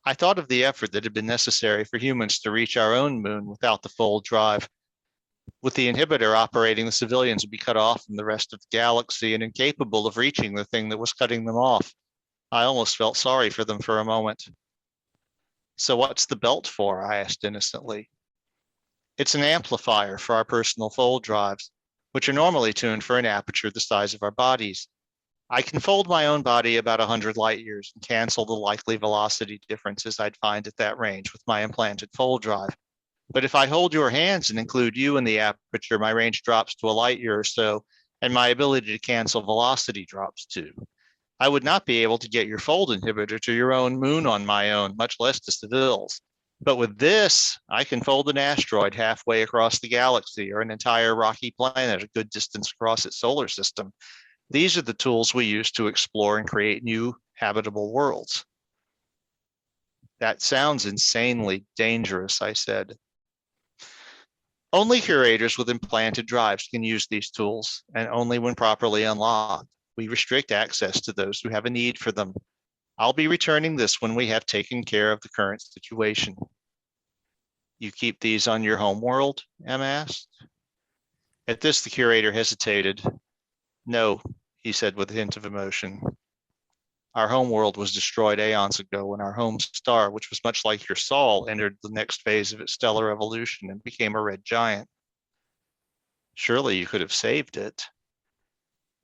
I thought of the effort that had been necessary for humans to reach our own moon without the fold drive. With the inhibitor operating, the civilians would be cut off from the rest of the galaxy and incapable of reaching the thing that was cutting them off. I almost felt sorry for them for a moment. So what's the belt for? I asked innocently. It's an amplifier for our personal fold drives, which are normally tuned for an aperture the size of our bodies. I can fold my own body about 100 light years and cancel the likely velocity differences I'd find at that range with my implanted fold drive. But if I hold your hands and include you in the aperture, my range drops to a light year or so, and my ability to cancel velocity drops too. I would not be able to get your fold inhibitor to your own moon on my own, much less to Seville's. But with this, I can fold an asteroid halfway across the galaxy or an entire rocky planet a good distance across its solar system. These are the tools we use to explore and create new habitable worlds. That sounds insanely dangerous, I said. Only curators with implanted drives can use these tools, and only when properly unlocked. We restrict access to those who have a need for them. I'll be returning this when we have taken care of the current situation. You keep these on your homeworld? Em asked. At this, the curator hesitated. No, he said with a hint of emotion. Our homeworld was destroyed aeons ago when our home star, which was much like your Sol, entered the next phase of its stellar evolution and became a red giant. Surely you could have saved it.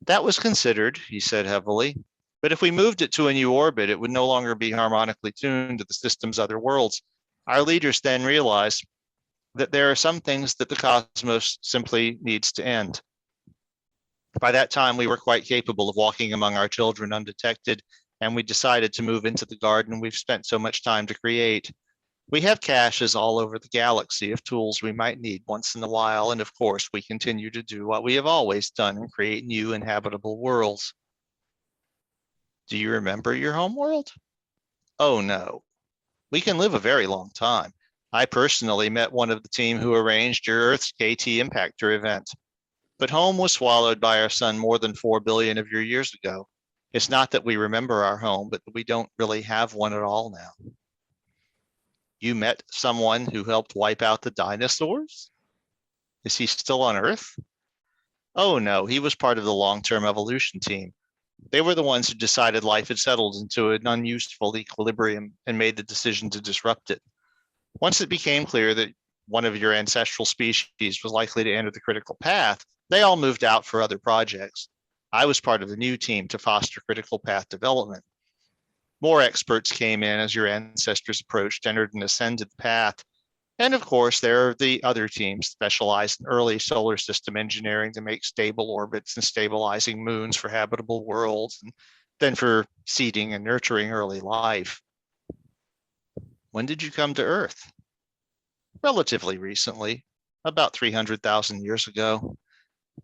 That was considered, he said heavily. But if we moved it to a new orbit, it would no longer be harmonically tuned to the system's other worlds. Our leaders then realized that there are some things that the cosmos simply needs to end. By that time, we were quite capable of walking among our children undetected, and we decided to move into the garden we've spent so much time to create. We have caches all over the galaxy of tools we might need once in a while, and of course, we continue to do what we have always done and create new inhabitable worlds. Do you remember your homeworld? Oh, no. We can live a very long time. I personally met one of the team who arranged your Earth's KT Impactor event. But home was swallowed by our sun more than 4 billion of your years ago. It's not that we remember our home, but we don't really have one at all now. You met someone who helped wipe out the dinosaurs? Is he still on Earth? Oh no, he was part of the long-term evolution team. They were the ones who decided life had settled into an unuseful equilibrium and made the decision to disrupt it. Once it became clear that one of your ancestral species was likely to enter the critical path, they all moved out for other projects. I was part of the new team to foster critical path development. More experts came in as your ancestors approached, entered, and ascended the path. And of course, there are the other teams specialized in early solar system engineering to make stable orbits and stabilizing moons for habitable worlds, and then for seeding and nurturing early life. When did you come to Earth? Relatively recently, about 300,000 years ago.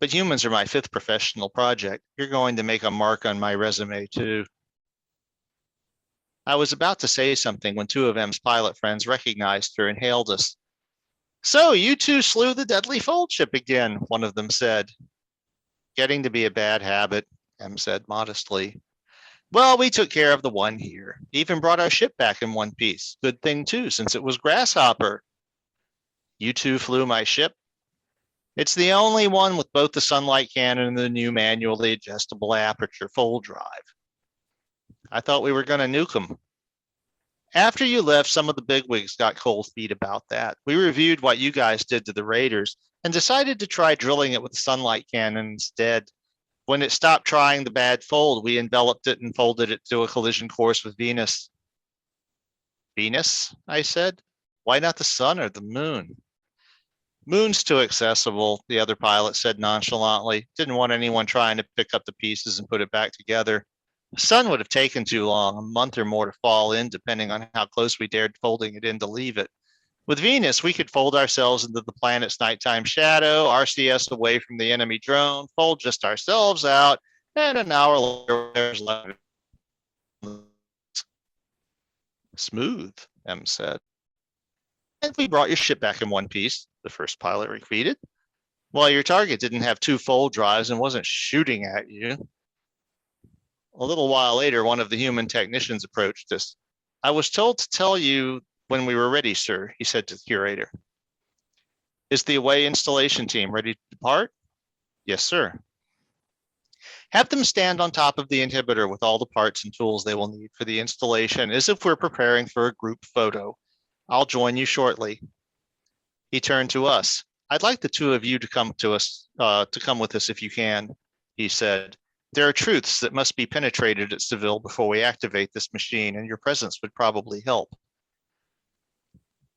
But humans are my 5th professional project. You're going to make a mark on my resume too. I was about to say something when 2 of M's pilot friends recognized her and hailed us. So you 2 slew the deadly fold ship again, one of them said. Getting to be a bad habit, M said modestly. Well, we took care of the one here. Even brought our ship back in one piece. Good thing too, since it was Grasshopper. You 2 flew my ship? It's the only one with both the sunlight cannon and the new manually adjustable aperture fold drive. I thought we were going to nuke them. After you left, some of the bigwigs got cold feet about that. We reviewed what you guys did to the Raiders and decided to try drilling it with the sunlight cannon instead. When it stopped trying the bad fold, we enveloped it and folded it to a collision course with Venus. Venus? I said. Why not the sun or the moon? Moon's too accessible, the other pilot said nonchalantly. Didn't want anyone trying to pick up the pieces and put it back together. Sun would have taken too long, a month or more to fall in, depending on how close we dared folding it in to leave it. With Venus, we could fold ourselves into the planet's nighttime shadow, RCS away from the enemy drone, fold just ourselves out, and an hour later, there's left. Smooth, M said. And we brought your ship back in one piece, the first pilot repeated. Well, your target didn't have 2 fold drives and wasn't shooting at you. A little while later, one of the human technicians approached us. I was told to tell you when we were ready, sir, he said to the curator. Is the away installation team ready to depart? Yes, sir. Have them stand on top of the inhibitor with all the parts and tools they will need for the installation, as if we're preparing for a group photo. I'll join you shortly. He turned to us. I'd like the 2 of you to come with us if you can, he said. There are truths that must be penetrated at Seville before we activate this machine, and your presence would probably help.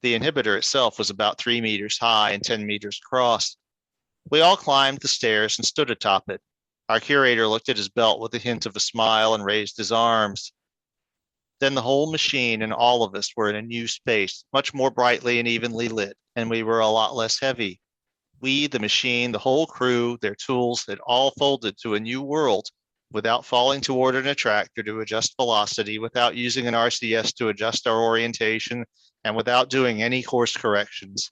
The inhibitor itself was about 3 meters high and 10 meters across. We all climbed the stairs and stood atop it. Our curator looked at his belt with a hint of a smile and raised his arms. Then the whole machine and all of us were in a new space, much more brightly and evenly lit, and we were a lot less heavy. We, the machine, the whole crew, their tools had all folded to a new world without falling toward an attractor to adjust velocity, without using an RCS to adjust our orientation, and without doing any course corrections.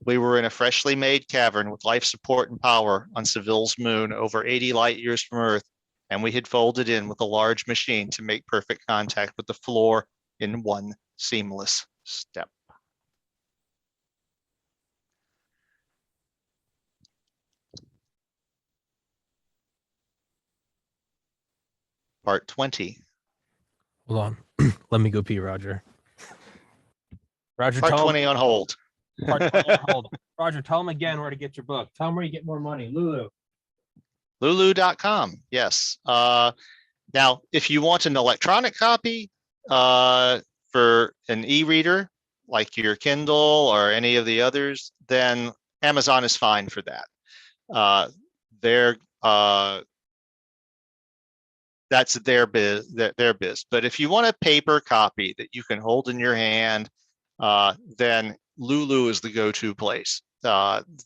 We were in a freshly made cavern with life support and power on Seville's moon, over 80 light years from Earth, and we had folded in with a large machine to make perfect contact with the floor in one seamless step. Part 20. Hold on. Let me go pee, Roger. Roger, Part tell 20 on hold. Part 20 on hold. Roger, tell him again where to get your book. Tell him where you get more money. Lulu. Lulu.com. Yes. Now, if you want an electronic copy for an e-reader, like your Kindle or any of the others, then Amazon is fine for that. That's their biz. But if you want a paper copy that you can hold in your hand, then Lulu is the go-to place.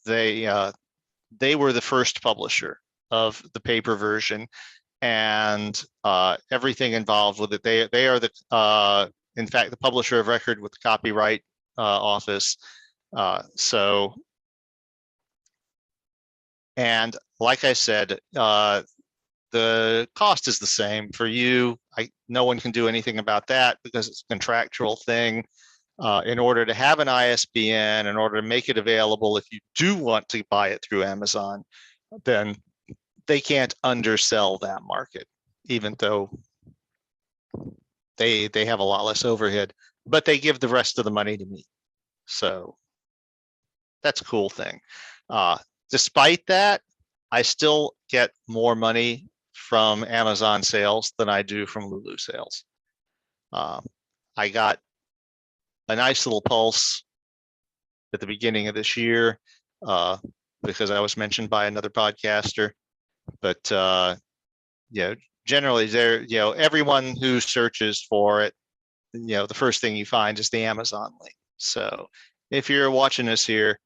They were the first publisher of the paper version, and everything involved with it. They are in fact the publisher of record with the Copyright Office. And like I said, the cost is the same for you. No one can do anything about that because it's a contractual thing. In order to have an ISBN, in order to make it available, if you do want to buy it through Amazon, then they can't undersell that market, even though they have a lot less overhead, but they give the rest of the money to me. So that's a cool thing. Despite that, I still get more money from Amazon sales than I do from Lulu sales. I got a nice little pulse at the beginning of this year because I was mentioned by another podcaster. But generally, everyone who searches for it, the first thing you find is the Amazon link. So if you're watching this here,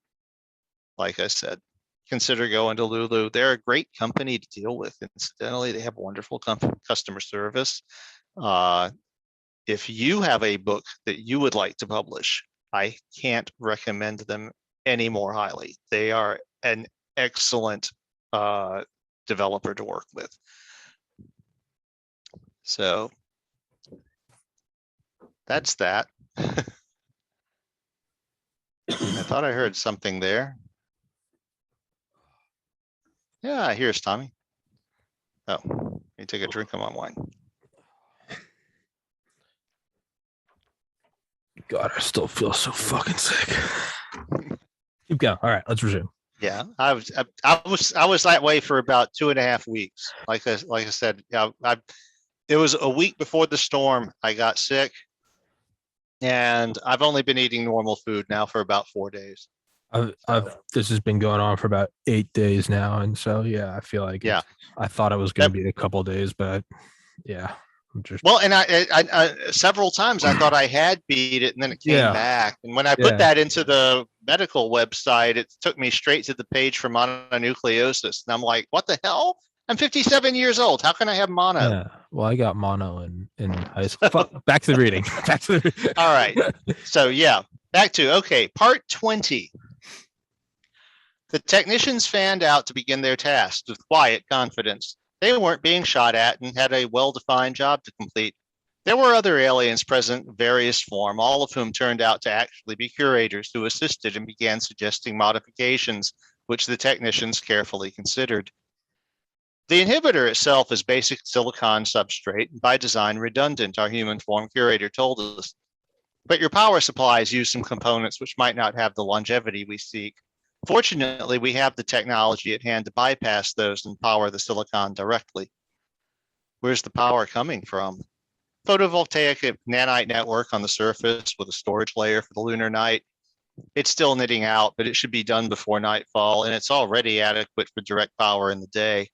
like I said, consider going to Lulu. They're a great company to deal with. Incidentally, they have wonderful customer service. If you have a book that you would like to publish, I can't recommend them any more highly. They are an excellent developer to work with. So that's that. I thought I heard something there. Yeah, here's Tommy. Oh, let me take a drink of my wine. God, I still feel so fucking sick. Keep going. All right, let's resume. Yeah, I was that way for about 2.5 weeks. Like I said, it was a week before the storm. I got sick, and I've only been eating normal food now for about 4 days. This has been going on for about 8 days now, and so yeah, I feel like I thought it was going to be a couple days, but yeah. just Well, and I several times I thought I had beat it, and then it came Yeah. back. And when I Yeah. put that into the medical website, it took me straight to the page for mononucleosis, and I'm like, "What the hell? I'm 57 years old. How can I have mono?" Yeah. Well, I got mono in high school. Back to the reading. Back to the All right. So yeah, back to part 20. The technicians fanned out to begin their tasks with quiet confidence. They weren't being shot at and had a well-defined job to complete. There were other aliens present in various form, all of whom turned out to actually be curators who assisted and began suggesting modifications, which the technicians carefully considered. The inhibitor itself is basic silicon substrate, and by design redundant, our human form curator told us. But your power supplies use some components which might not have the longevity we seek. Fortunately, we have the technology at hand to bypass those and power the silicon directly. Where's the power coming from? Photovoltaic nanite network on the surface with a storage layer for the lunar night. It's still knitting out, but it should be done before nightfall, and it's already adequate for direct power in the day.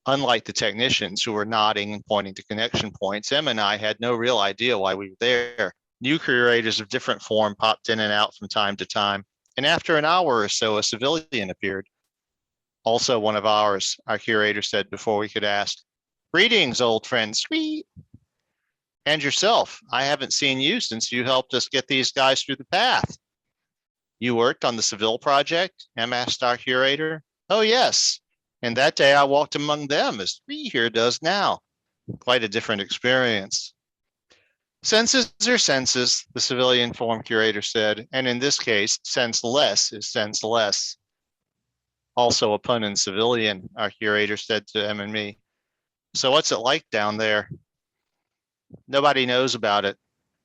Unlike the technicians who were nodding and pointing to connection points, Em and I had no real idea why we were there. New curators of different form popped in and out from time to time, and after an hour or so, a civilian appeared. Also one of ours, our curator said before we could ask. Greetings, old friend, sweet. And yourself, I haven't seen you since you helped us get these guys through the path. You worked on the Seville project? Em asked our curator. Oh, yes. And that day I walked among them as we here does now. Quite a different experience. Senses are senses, the civilian form curator said, and in this case, senseless is senseless. Also a pun in civilian, our curator said to Em and me. So what's it like down there? Nobody knows about it.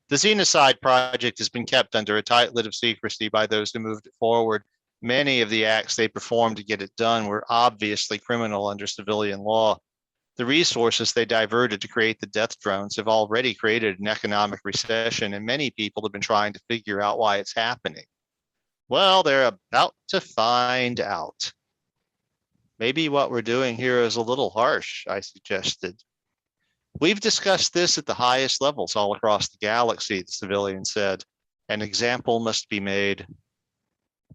The Xenocide project has been kept under a tight lid of secrecy by those who moved it forward. Many of the acts they performed to get it done were obviously criminal under civilian law. The resources they diverted to create the death drones have already created an economic recession, and many people have been trying to figure out why it's happening. Well, they're about to find out. Maybe what we're doing here is a little harsh, I suggested. We've discussed this at the highest levels all across the galaxy, the civilian said. An example must be made.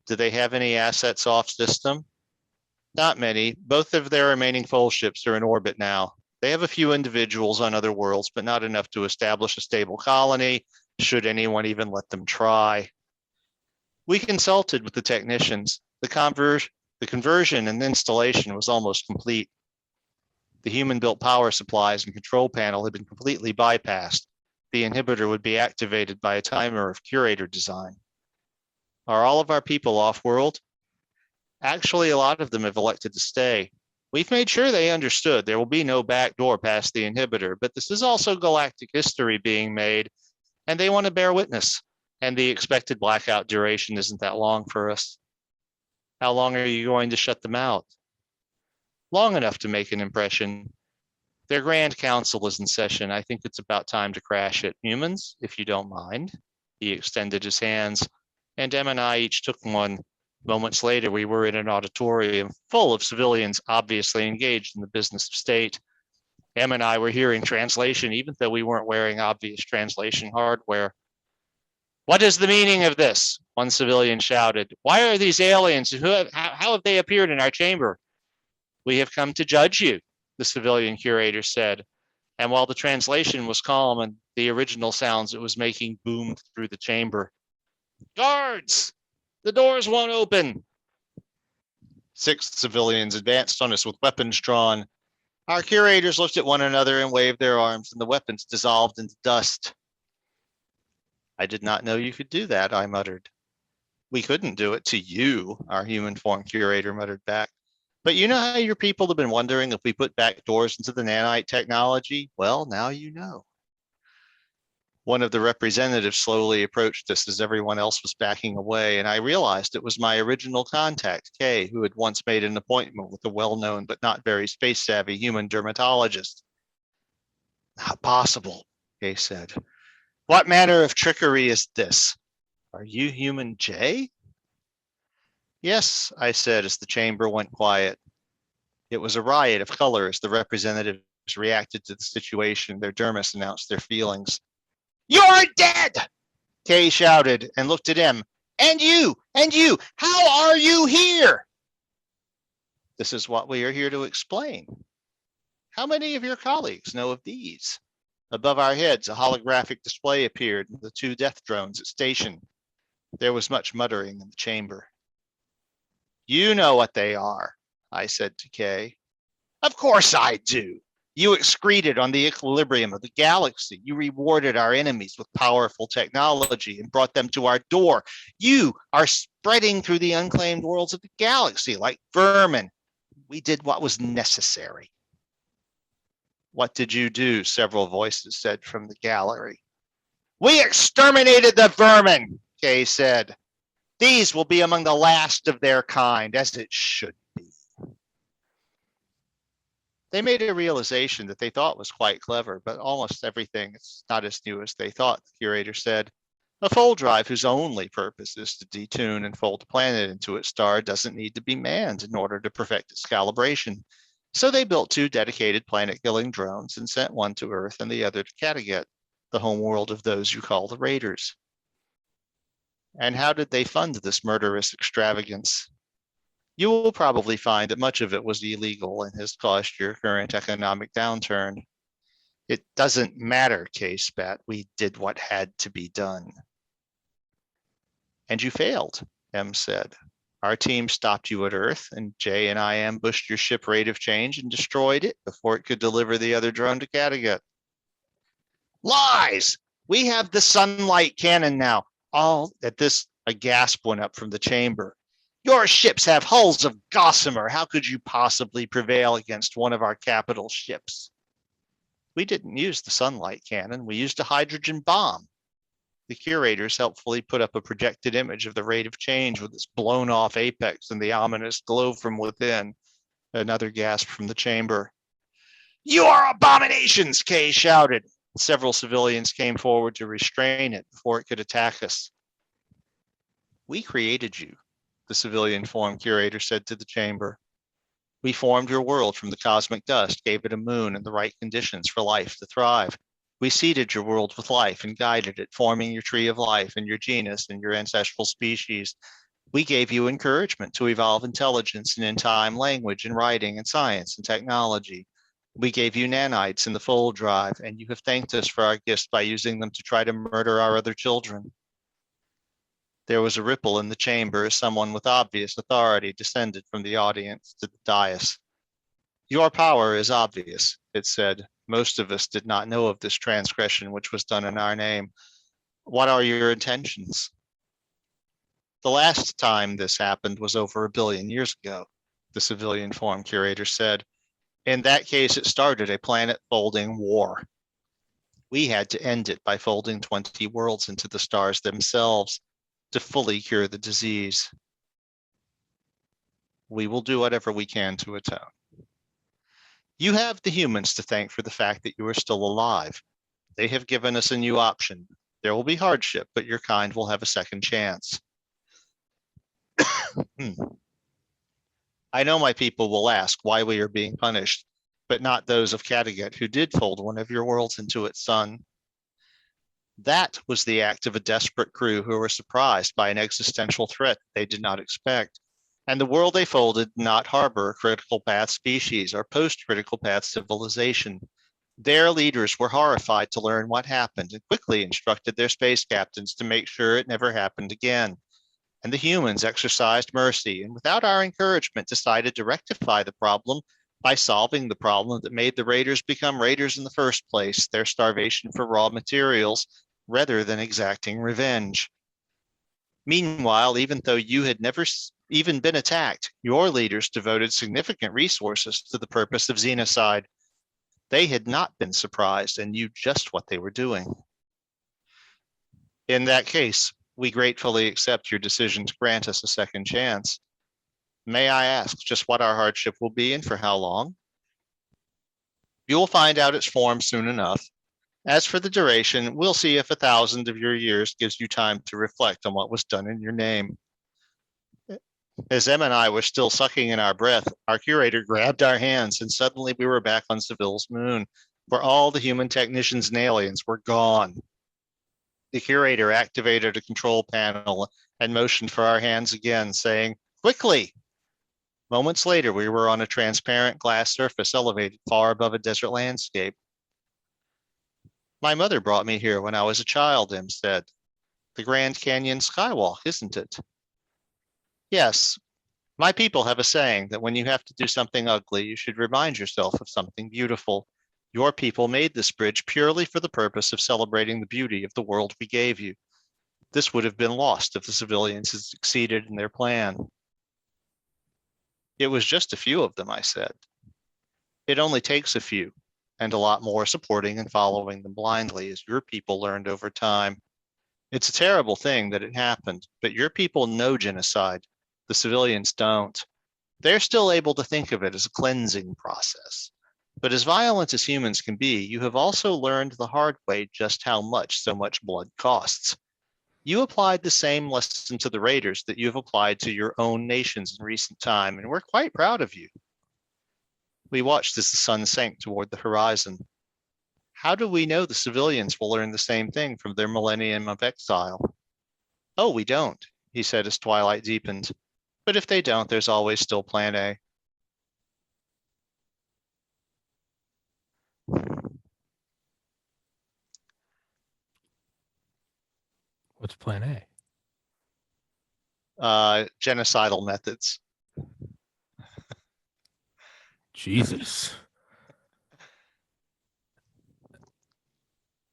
Do they have any assets off system? Not many. Both of their remaining foal ships are in orbit now. They have a few individuals on other worlds, but not enough to establish a stable colony, should anyone even let them try. We consulted with the technicians. The conversion and installation was almost complete. The human-built power supplies and control panel had been completely bypassed. The inhibitor would be activated by a timer of curator design. Are all of our people off-world? Actually, a lot of them have elected to stay. We've made sure they understood there will be no back door past the inhibitor, but this is also galactic history being made, and they want to bear witness. And the expected blackout duration isn't that long for us. How long are you going to shut them out? Long enough to make an impression. Their Grand Council is in session. I think it's about time to crash it. Humans, if you don't mind. He extended his hands, and Em and I each took one. Moments later, we were in an auditorium full of civilians obviously engaged in the business of state. Em and I were hearing translation, even though we weren't wearing obvious translation hardware. What is the meaning of this? One civilian shouted. Why are these aliens? How have they appeared in our chamber? We have come to judge you, the civilian curator said. And while the translation was calm and the original sounds it was making boomed through the chamber. Guards! The doors won't open. 6 civilians advanced on us with weapons drawn. Our curators looked at one another and waved their arms, and the weapons dissolved into dust. I did not know you could do that, I muttered. We couldn't do it to you, our human form curator muttered back. But you know how your people have been wondering if we put back doors into the nanite technology? Well, now you know. One of the representatives slowly approached us as everyone else was backing away, and I realized it was my original contact, Kay, who had once made an appointment with a well-known but not very space-savvy human dermatologist. Not possible, Kay said. What manner of trickery is this? Are you human J? Yes, I said as the chamber went quiet. It was a riot of color as the representative reacted to the situation. Their dermis announced their feelings. "You're dead!" Kay shouted and looked at him. And you, how are you here?" "This is what we are here to explain. How many of your colleagues know of these?" Above our heads, a holographic display appeared of the 2 death drones at station. There was much muttering in the chamber. "You know what they are," I said to Kay. "Of course I do. You excreted on the equilibrium of the galaxy. You rewarded our enemies with powerful technology and brought them to our door. You are spreading through the unclaimed worlds of the galaxy like vermin. We did what was necessary." "What did you do?" several voices said from the gallery. "We exterminated the vermin," Kay said. "These will be among the last of their kind, as it should be." They made a realization that they thought was quite clever, but almost everything is not as new as they thought, the curator said. A fold drive whose only purpose is to detune and fold a planet into its star doesn't need to be manned in order to perfect its calibration. So they built 2 dedicated planet-killing drones and sent one to Earth and the other to Kattegat, the homeworld of those you call the Raiders. And how did they fund this murderous extravagance? You will probably find that much of it was illegal and has caused your current economic downturn. "It doesn't matter," Kay spat. "We did what had to be done." "And you failed," M said. "Our team stopped you at Earth, and Jay and I ambushed your ship Rate of Change and destroyed it before it could deliver the other drone to Kattegat." "Lies! We have the sunlight cannon now." All at this, a gasp went up from the chamber. "Your ships have hulls of gossamer. How could you possibly prevail against one of our capital ships?" "We didn't use the sunlight cannon. We used a hydrogen bomb." The curators helpfully put up a projected image of the Rate of Change with its blown-off apex and the ominous glow from within. Another gasp from the chamber. "You are abominations!" Kay shouted. Several civilians came forward to restrain it before it could attack us. "We created you," the civilian form curator said to the chamber. "We formed your world from the cosmic dust, gave it a moon and the right conditions for life to thrive. We seeded your world with life and guided it, forming your tree of life and your genus and your ancestral species. We gave you encouragement to evolve intelligence and in time language and writing and science and technology. We gave you nanites in the fold drive, and you have thanked us for our gifts by using them to try to murder our other children." There was a ripple in the chamber as someone with obvious authority descended from the audience to the dais. "Your power is obvious," it said. "Most of us did not know of this transgression which was done in our name. What are your intentions?" "The last time this happened was over 1 billion years ago," the civilian form curator said. "In that case, it started a planet-folding war. We had to end it by folding 20 worlds into the stars themselves to fully cure the disease. We will do whatever we can to atone. You have the humans to thank for the fact that you are still alive. They have given us a new option. There will be hardship, but your kind will have a second chance." "I know my people will ask why we are being punished, but not those of Kattegat who did fold one of your worlds into its sun. That was the act of a desperate crew who were surprised by an existential threat they did not expect, and the world they folded did not harbor a critical path species or post-critical path civilization. Their leaders were horrified to learn what happened and quickly instructed their space captains to make sure it never happened again. And the humans exercised mercy, and without our encouragement decided to rectify the problem by solving the problem that made the raiders become raiders in the first place, their starvation for raw materials, rather than exacting revenge. Meanwhile, even though you had never even been attacked, your leaders devoted significant resources to the purpose of xenocide. They had not been surprised and knew just what they were doing. In that case, we gratefully accept your decision to grant us a second chance. May I ask just what our hardship will be and for how long? You will find out its form soon enough. As for the duration, we'll see if 1,000 of your years gives you time to reflect on what was done in your name. As Em and I were still sucking in our breath, our curator grabbed our hands, and suddenly we were back on Seville's moon, where all the human technicians and aliens were gone. The curator activated a control panel and motioned for our hands again, saying, "Quickly!" Moments later, we were on a transparent glass surface elevated far above a desert landscape. "My mother brought me here when I was a child," Em said. "The Grand Canyon Skywalk, isn't it?" "Yes. My people have a saying that when you have to do something ugly, you should remind yourself of something beautiful. Your people made this bridge purely for the purpose of celebrating the beauty of the world we gave you. This would have been lost if the civilians had succeeded in their plan." "It was just a few of them," I said. "It only takes a few, and a lot more supporting and following them blindly, as your people learned over time. It's a terrible thing that it happened, but your people know genocide. The civilians don't. They're still able to think of it as a cleansing process. But as violent as humans can be, you have also learned the hard way just how much so much blood costs. You applied the same lesson to the Raiders that you have applied to your own nations in recent time, and we're quite proud of you." We watched as the sun sank toward the horizon. "How do we know the civilians will learn the same thing from their millennium of exile?" "Oh, we don't," he said as twilight deepened. "But if they don't, there's always still plan A." What's plan A? Genocidal methods. Jesus.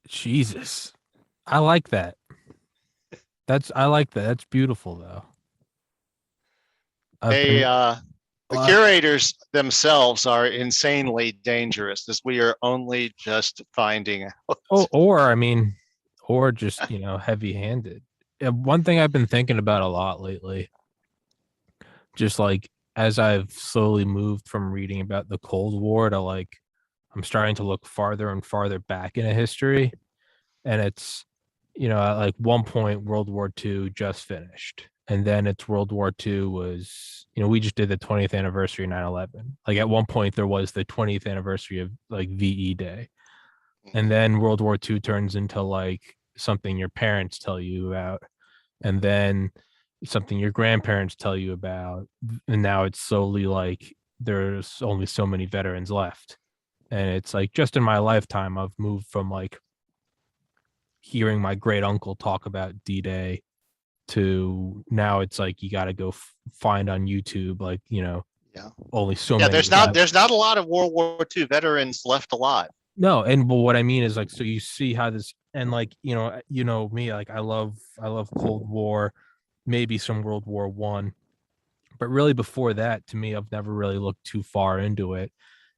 Jesus. I like that. I like that. That's beautiful though. I've Hey, been the curators themselves are insanely dangerous, as we are only just finding out. or I mean, or just, heavy-handed. One thing I've been thinking about a lot lately, just like as I've slowly moved from reading about the Cold War to like I'm starting to look farther and farther back into history. And it's, at like one point, World War II just finished. And then it's World War II was, we just did the 20th anniversary of 9/11. Like at one point, there was the 20th anniversary of like VE Day. And then World War II turns into like something your parents tell you about. And then something your grandparents tell you about. And now it's slowly like there's only so many veterans left. And it's like just in my lifetime, I've moved from like hearing my great uncle talk about D-Day to now it's like you got to go find on YouTube, like, Yeah. only so Yeah, many. there's not a lot of World War II veterans left alive. No, and but what I mean is like, so you see how this, and like, me, like I love Cold War, maybe some World War One, but really before that, to me, I've never really looked too far into it.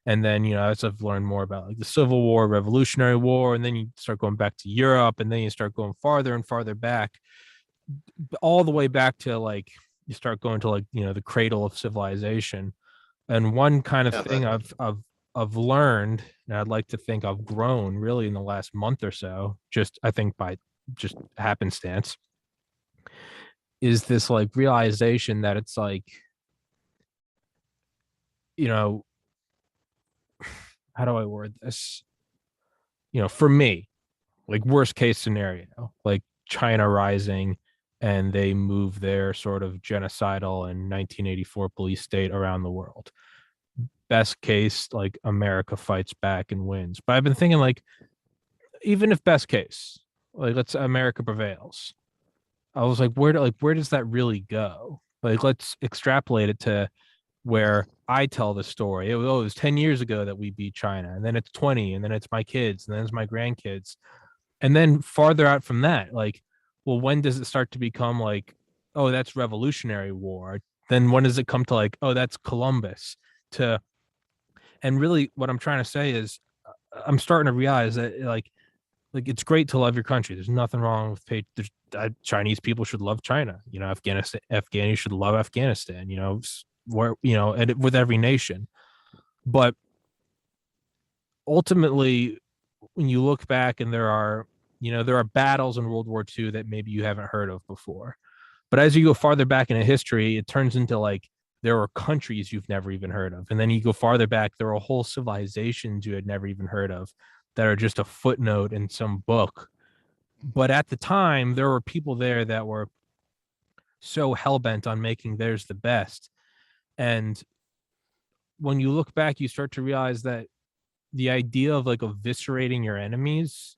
And then, as I've learned more about like the Civil War, Revolutionary War, and then you start going back to Europe, and then you start going farther and farther back, all the way back to like you start going to like, the cradle of civilization. And one kind of Yeah, thing I've learned, and I'd like to think I've grown really in the last month or so, just I think by just happenstance, is this like realization that it's like, you know, how do I word this? For me, like worst case scenario, like China rising and they move their sort of genocidal and 1984 police state around the world. Best case, like America fights back and wins. But I've been thinking like, even if best case, like let's America prevails. I was like, where does that really go? Like, let's extrapolate it to where I tell the story. It was 10 years ago that we beat China, and then it's 20, and then it's my kids, and then it's my grandkids. And then farther out from that, like, well, when does it start to become like, oh, that's Revolutionary War? Then when does it come to like, oh, that's Columbus? To And really, what I'm trying to say is, I'm starting to realize that like it's great to love your country. There's nothing wrong with Chinese people should love China. Afghanis should love Afghanistan. Where and with every nation, but ultimately, when you look back and there are battles in World War II that maybe you haven't heard of before. But as you go farther back into history, it turns into like there are countries you've never even heard of. And then you go farther back, there are whole civilizations you had never even heard of that are just a footnote in some book. But at the time, there were people there that were so hell-bent on making theirs the best. And when you look back, you start to realize that the idea of like eviscerating your enemies,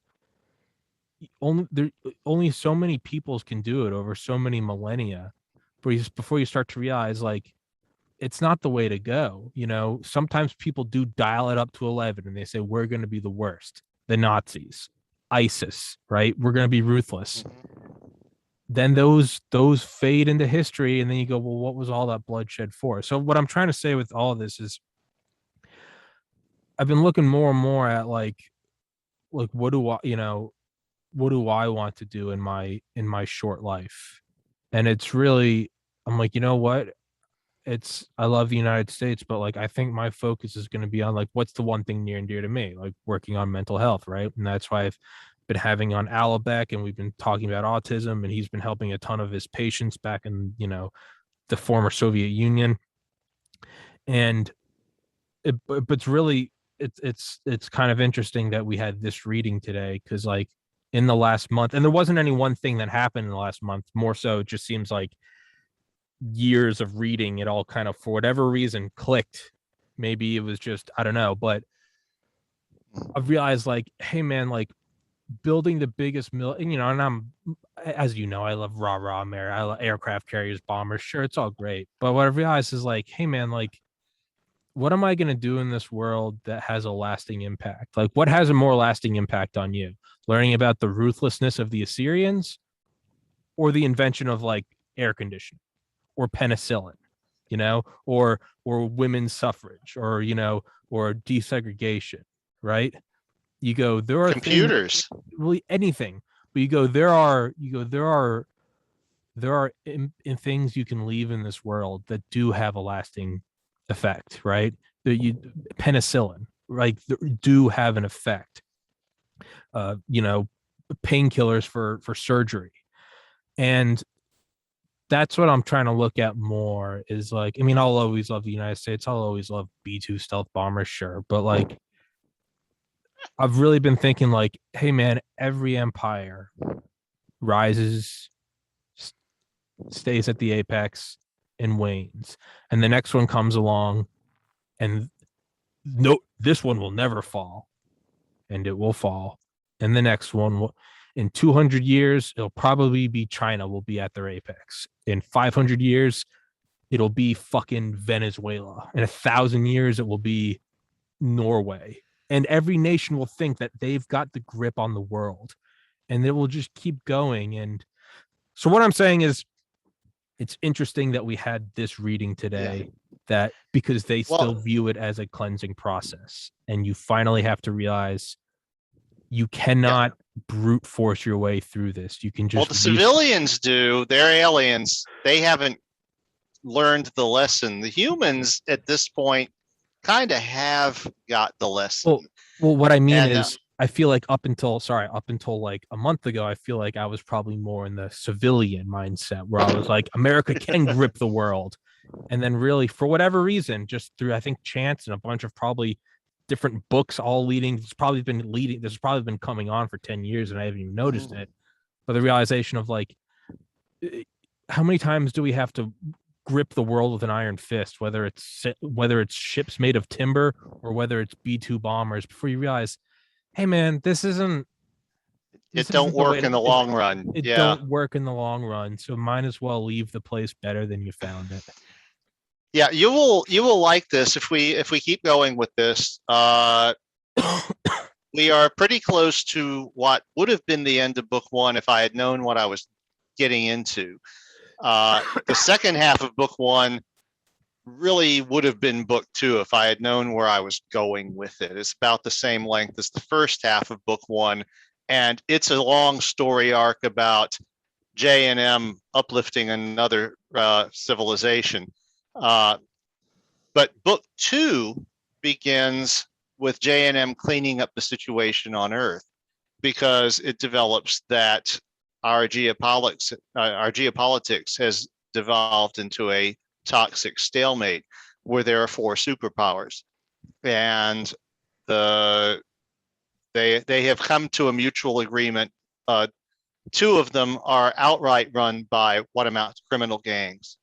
only so many peoples can do it over so many millennia before you start to realize like it's not the way to go. You know, sometimes people do dial it up to 11 and they say we're going to be the worst, the Nazis, ISIS, right? We're going to be ruthless. Then those fade into history, and then you go, well, what was all that bloodshed for? So what I'm trying to say with all of this is I've been looking more and more at like what do I want to do in my short life? And it's really, I'm like, you know what? I love the United States, but like I think my focus is going to be on like what's the one thing near and dear to me, like working on mental health, right? And that's why I've been having on Alabek, and we've been talking about autism, and he's been helping a ton of his patients back in, the former Soviet Union. And but it's really it's kind of interesting that we had this reading today, because like in the last month, and there wasn't any one thing that happened in the last month, more so it just seems like years of reading, it all kind of for whatever reason clicked. Maybe it was just, I don't know, but I've realized like, hey man, like building the biggest mill, and and I'm, as you know, I love rah Mary, I love aircraft carriers, bombers, sure, it's all great, but what I've realized is like, hey man, like what am I going to do in this world that has a lasting impact? Like what has a more lasting impact on you? Learning about the ruthlessness of the Assyrians, or the invention of like air conditioning or penicillin, or women's suffrage, or or desegregation, right? You go, there are things, Computers. really anything, but there are in things you can leave in this world that do have a lasting effect, right? Penicillin, like, do have an effect. Uh, you know, Painkillers for surgery, and that's what I'm trying to look at more. Is like, I mean, I'll always love the United States. I'll always love B-2 stealth bombers, sure, but like, I've really been thinking like, hey man, every empire rises, stays at the apex, and wanes, and the next one comes along, and no, this one will never fall, and it will fall, and the next one will. In 200 years, it'll probably be China will be at their apex. In 500 years, it'll be fucking Venezuela. In 1,000 years, it will be Norway. And every nation will think that they've got the grip on the world, and it will just keep going. And so what I'm saying is, it's interesting that we had this reading today, that because they still view it as a cleansing process, and you finally have to realize you cannot brute force your way through this. You can just, the civilians do. They're aliens. They haven't learned the lesson. The humans at this point kind of have got the lesson. Well, what I mean is, I feel like up until like a month ago, I feel like I was probably more in the civilian mindset, where I was like, America can grip the world. And then really, for whatever reason, just through, I think, chance and a bunch of probably different books all leading, this has probably been coming on for 10 years and I haven't even noticed it. But the realization of like, how many times do we have to grip the world with an iron fist, whether it's ships made of timber or whether it's B-2 bombers, before you realize, hey man, this don't work in the long run. It don't work in the long run. So might as well leave the place better than you found it. Yeah, you will like this if we keep going with this. We are pretty close to what would have been the end of book one if I had known what I was getting into. The second half of book one really would have been book two if I had known where I was going with it. It's about the same length as the first half of book one, and it's a long story arc about J&M uplifting another civilization. But book two begins with J&M cleaning up the situation on Earth, because it develops that our geopolitics has devolved into a toxic stalemate where there are four superpowers, and they have come to a mutual agreement. Two of them are outright run by what amount to criminal gangs,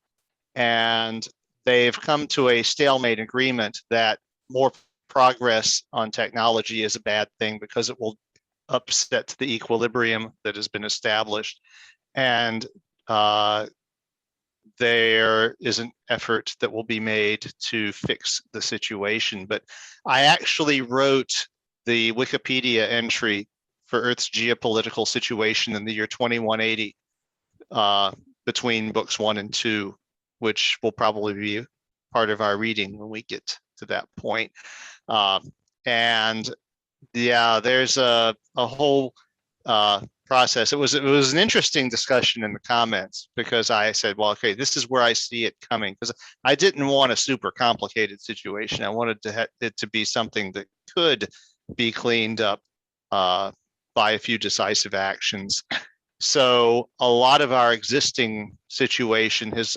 and they've come to a stalemate agreement that more progress on technology is a bad thing because it will upset the equilibrium that has been established. And there is an effort that will be made to fix the situation. But I actually wrote the Wikipedia entry for Earth's geopolitical situation in the year 2180 between books 1 and 2, which will probably be part of our reading when we get to that point. And yeah, there's a whole process. It was an interesting discussion in the comments because I said, well, okay, this is where I see it coming, because I didn't want a super complicated situation. I wanted it to be something that could be cleaned up by a few decisive actions. So a lot of our existing situation has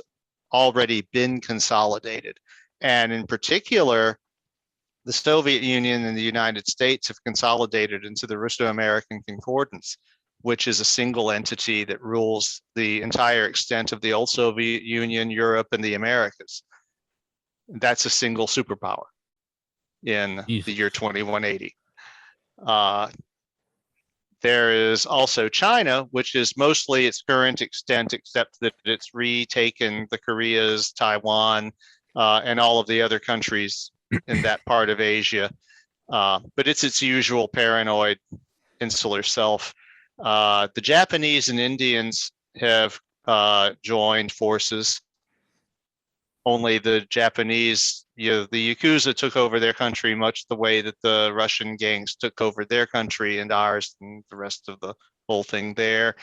already been consolidated. And in particular, the Soviet Union and the United States have consolidated into the Russo-American Concordance, which is a single entity that rules the entire extent of the old Soviet Union, Europe, and the Americas. That's a single superpower in the year 2180. There is also China, which is mostly its current extent, except that it's retaken the Koreas, Taiwan, and all of the other countries in that part of Asia. But it's its usual paranoid insular self. The Japanese and Indians have joined forces. Only the Japanese, the Yakuza took over their country much the way that the Russian gangs took over their country and ours and the rest of the whole thing there.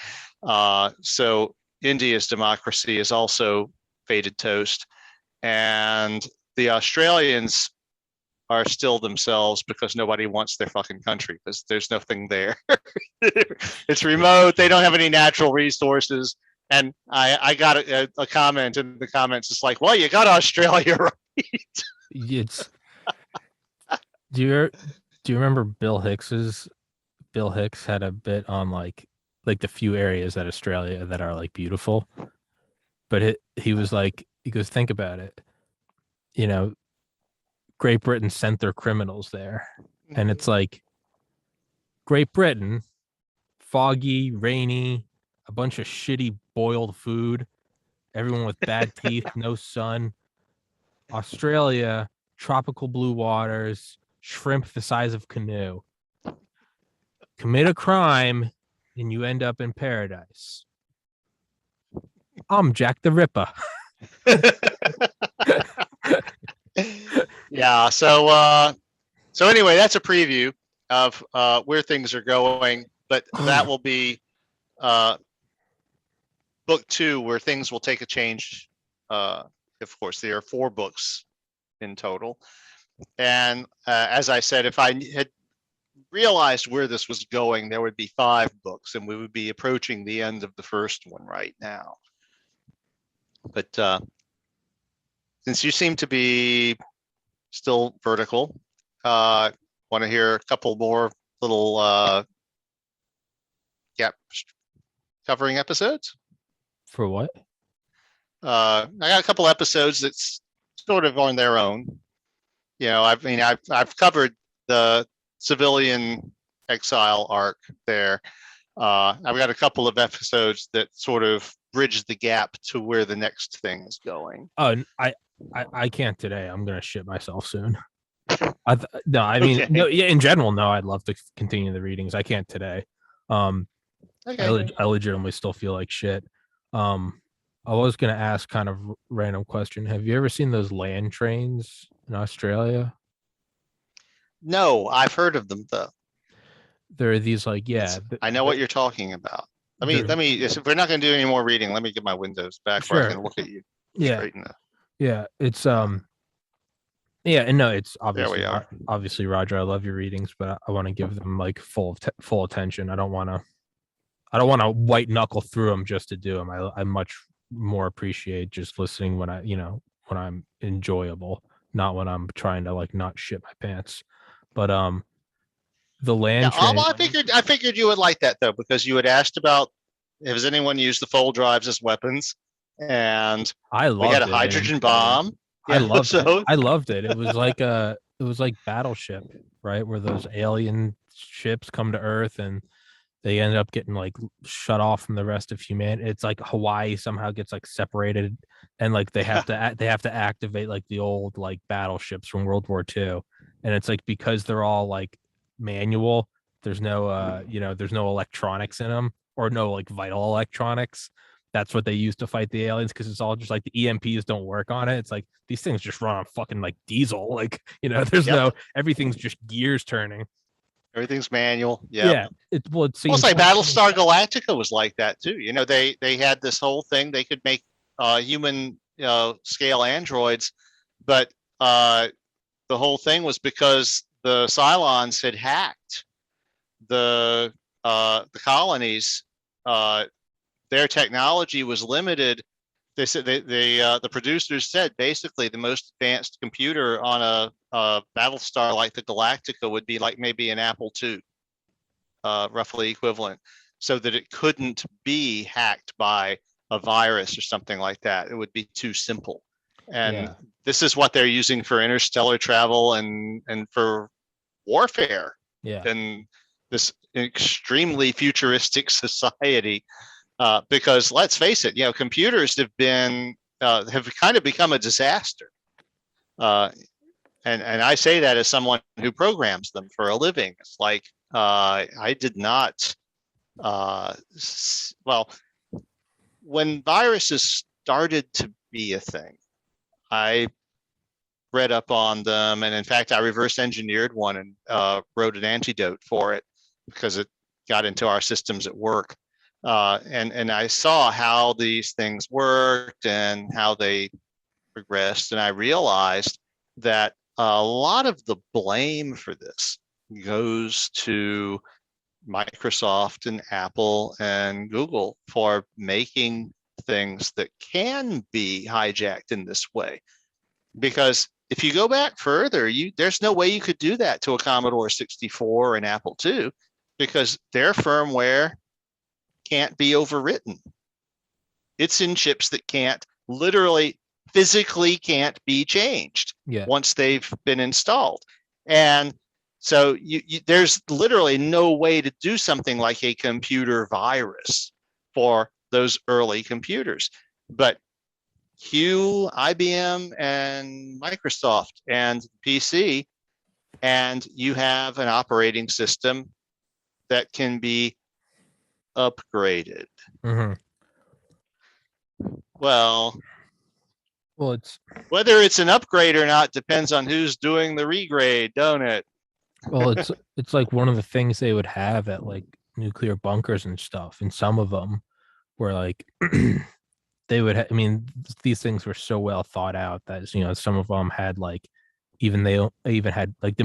So India's democracy is also faded toast. And the Australians are still themselves because nobody wants their fucking country because there's nothing there. It's remote. They don't have any natural resources. And I got a comment in the comments. It's like, well, you got Australia right. It's. Do you remember Bill Hicks had a bit on like the few areas that Australia that are like beautiful, but he was like, he goes, think about it, Great Britain sent their criminals there, and it's like Great Britain, foggy, rainy, a bunch of shitty boiled food, everyone with bad teeth, no sun. Australia, tropical blue waters, shrimp the size of canoe. Commit a crime and you end up in paradise. I'm Jack the Ripper. Yeah. So anyway, that's a preview of where things are going, but that will be book 2, where things will take a change. Of course, there are 4 books in total. And as I said, if I had realized where this was going, there would be 5 books and we would be approaching the end of the first one right now. But since you seem to be still vertical, want to hear a couple more little gap covering episodes? For what? I got a couple episodes that's sort of on their own. I've covered the civilian exile arc there. I've got a couple of episodes that sort of bridge the gap to where the next thing is going. Oh, I can't today. I'm gonna shit myself soon. In general, no. I'd love to continue the readings. I can't today. Okay. I legitimately still feel like shit. I was gonna ask kind of random question. Have you ever seen those land trains in Australia? No, I've heard of them though. There are these I know what you're talking about. Let me. If we're not going to do any more reading, let me get my windows back where I can look at you. Yeah. Yeah. It's Yeah, and no, it's obviously There we are. Obviously, Roger, I love your readings, but I want to give them like full attention. I don't want I don't want to white knuckle through them just to do them. I much more appreciate just listening when when I'm enjoyable, not when I'm trying to like not shit my pants. But the Yeah, land I figured you would like that though, because you had asked about has anyone used the fold drives as weapons, and I we had a loved it. hydrogen bomb. I Yeah, loved it. so I loved it. It was like Battleship, right? Where those alien ships come to Earth and they end up getting like shut off from the rest of humanity. It's like Hawaii somehow gets like separated, and like they have to activate like the old like battleships from World War II, and it's like because they're all like manual. There's no there's no electronics in them or no like vital electronics. That's what they use to fight the aliens because it's all just like the EMPs don't work on it. It's like these things just run on fucking like diesel. Like there's yep, everything's just gears turning. everything's manual. Yep. Yeah, it Well, seems say Battlestar Galactica was like that too. They had this whole thing. They could make human scale androids, but the whole thing was because the Cylons had hacked the colonies. Their technology was limited. They said the producers said basically the most advanced computer on a Battlestar like the Galactica would be like maybe an Apple II, roughly equivalent, so that it couldn't be hacked by a virus or something like that. It would be too simple. And this is what they're using for interstellar travel and for warfare. Yeah. In this extremely futuristic society. Because let's face it, computers have kind of become a disaster. And I say that as someone who programs them for a living. It's like I did not. Well, when viruses started to be a thing, I read up on them, and in fact, I reverse engineered one and wrote an antidote for it because it got into our systems at work. And I saw how these things worked and how they progressed, and I realized that a lot of the blame for this goes to Microsoft and Apple and Google for making things that can be hijacked in this way. Because if you go back further, there's no way you could do that to a Commodore 64 or an Apple II because their firmware can't be overwritten. It's in chips that can't literally physically can't be changed once they've been installed. And so there's literally no way to do something like a computer virus for those early computers. But IBM, and Microsoft and PC, and you have an operating system that can be upgraded. Mm-hmm. Well, it's whether it's an upgrade or not depends on who's doing the regrade, don't it? Well, it's like one of the things they would have at like nuclear bunkers and stuff, and some of them were like they would I mean, these things were so well thought out that some of them had like they even had like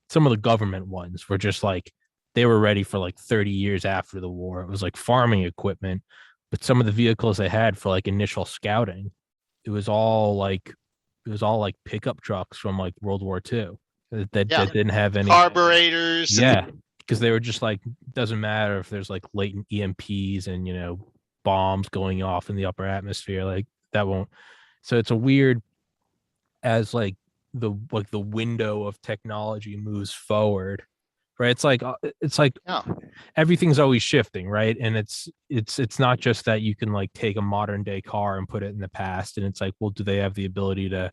some of the government ones were just like they were ready for like 30 years after the war. It was like farming equipment, but some of the vehicles they had for like initial scouting, it was all like pickup trucks from like World War II that didn't have any carburetors. Yeah, because they were just like, doesn't matter if there's like latent EMPs and bombs going off in the upper atmosphere, like that won't. So it's a weird as like the window of technology moves forward, right? It's like everything's always shifting, right? And it's not just that you can like take a modern day car and put it in the past, and it's like, well, do they have the ability to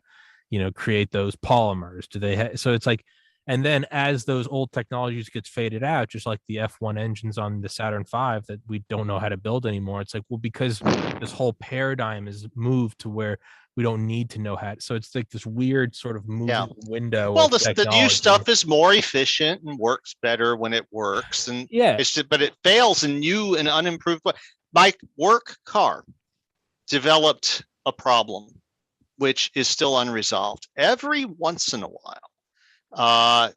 create those polymers? Do they so it's like, and then as those old technologies gets faded out, just like the F1 engines on the Saturn V that we don't know how to build anymore, it's like, well, because this whole paradigm is moved to where we don't need to know how. So it's like this weird sort of moving window. Well, the new stuff is more efficient and works better when it works, and but it fails in new and unimproved. My work car developed a problem which is still unresolved. Every once in a while,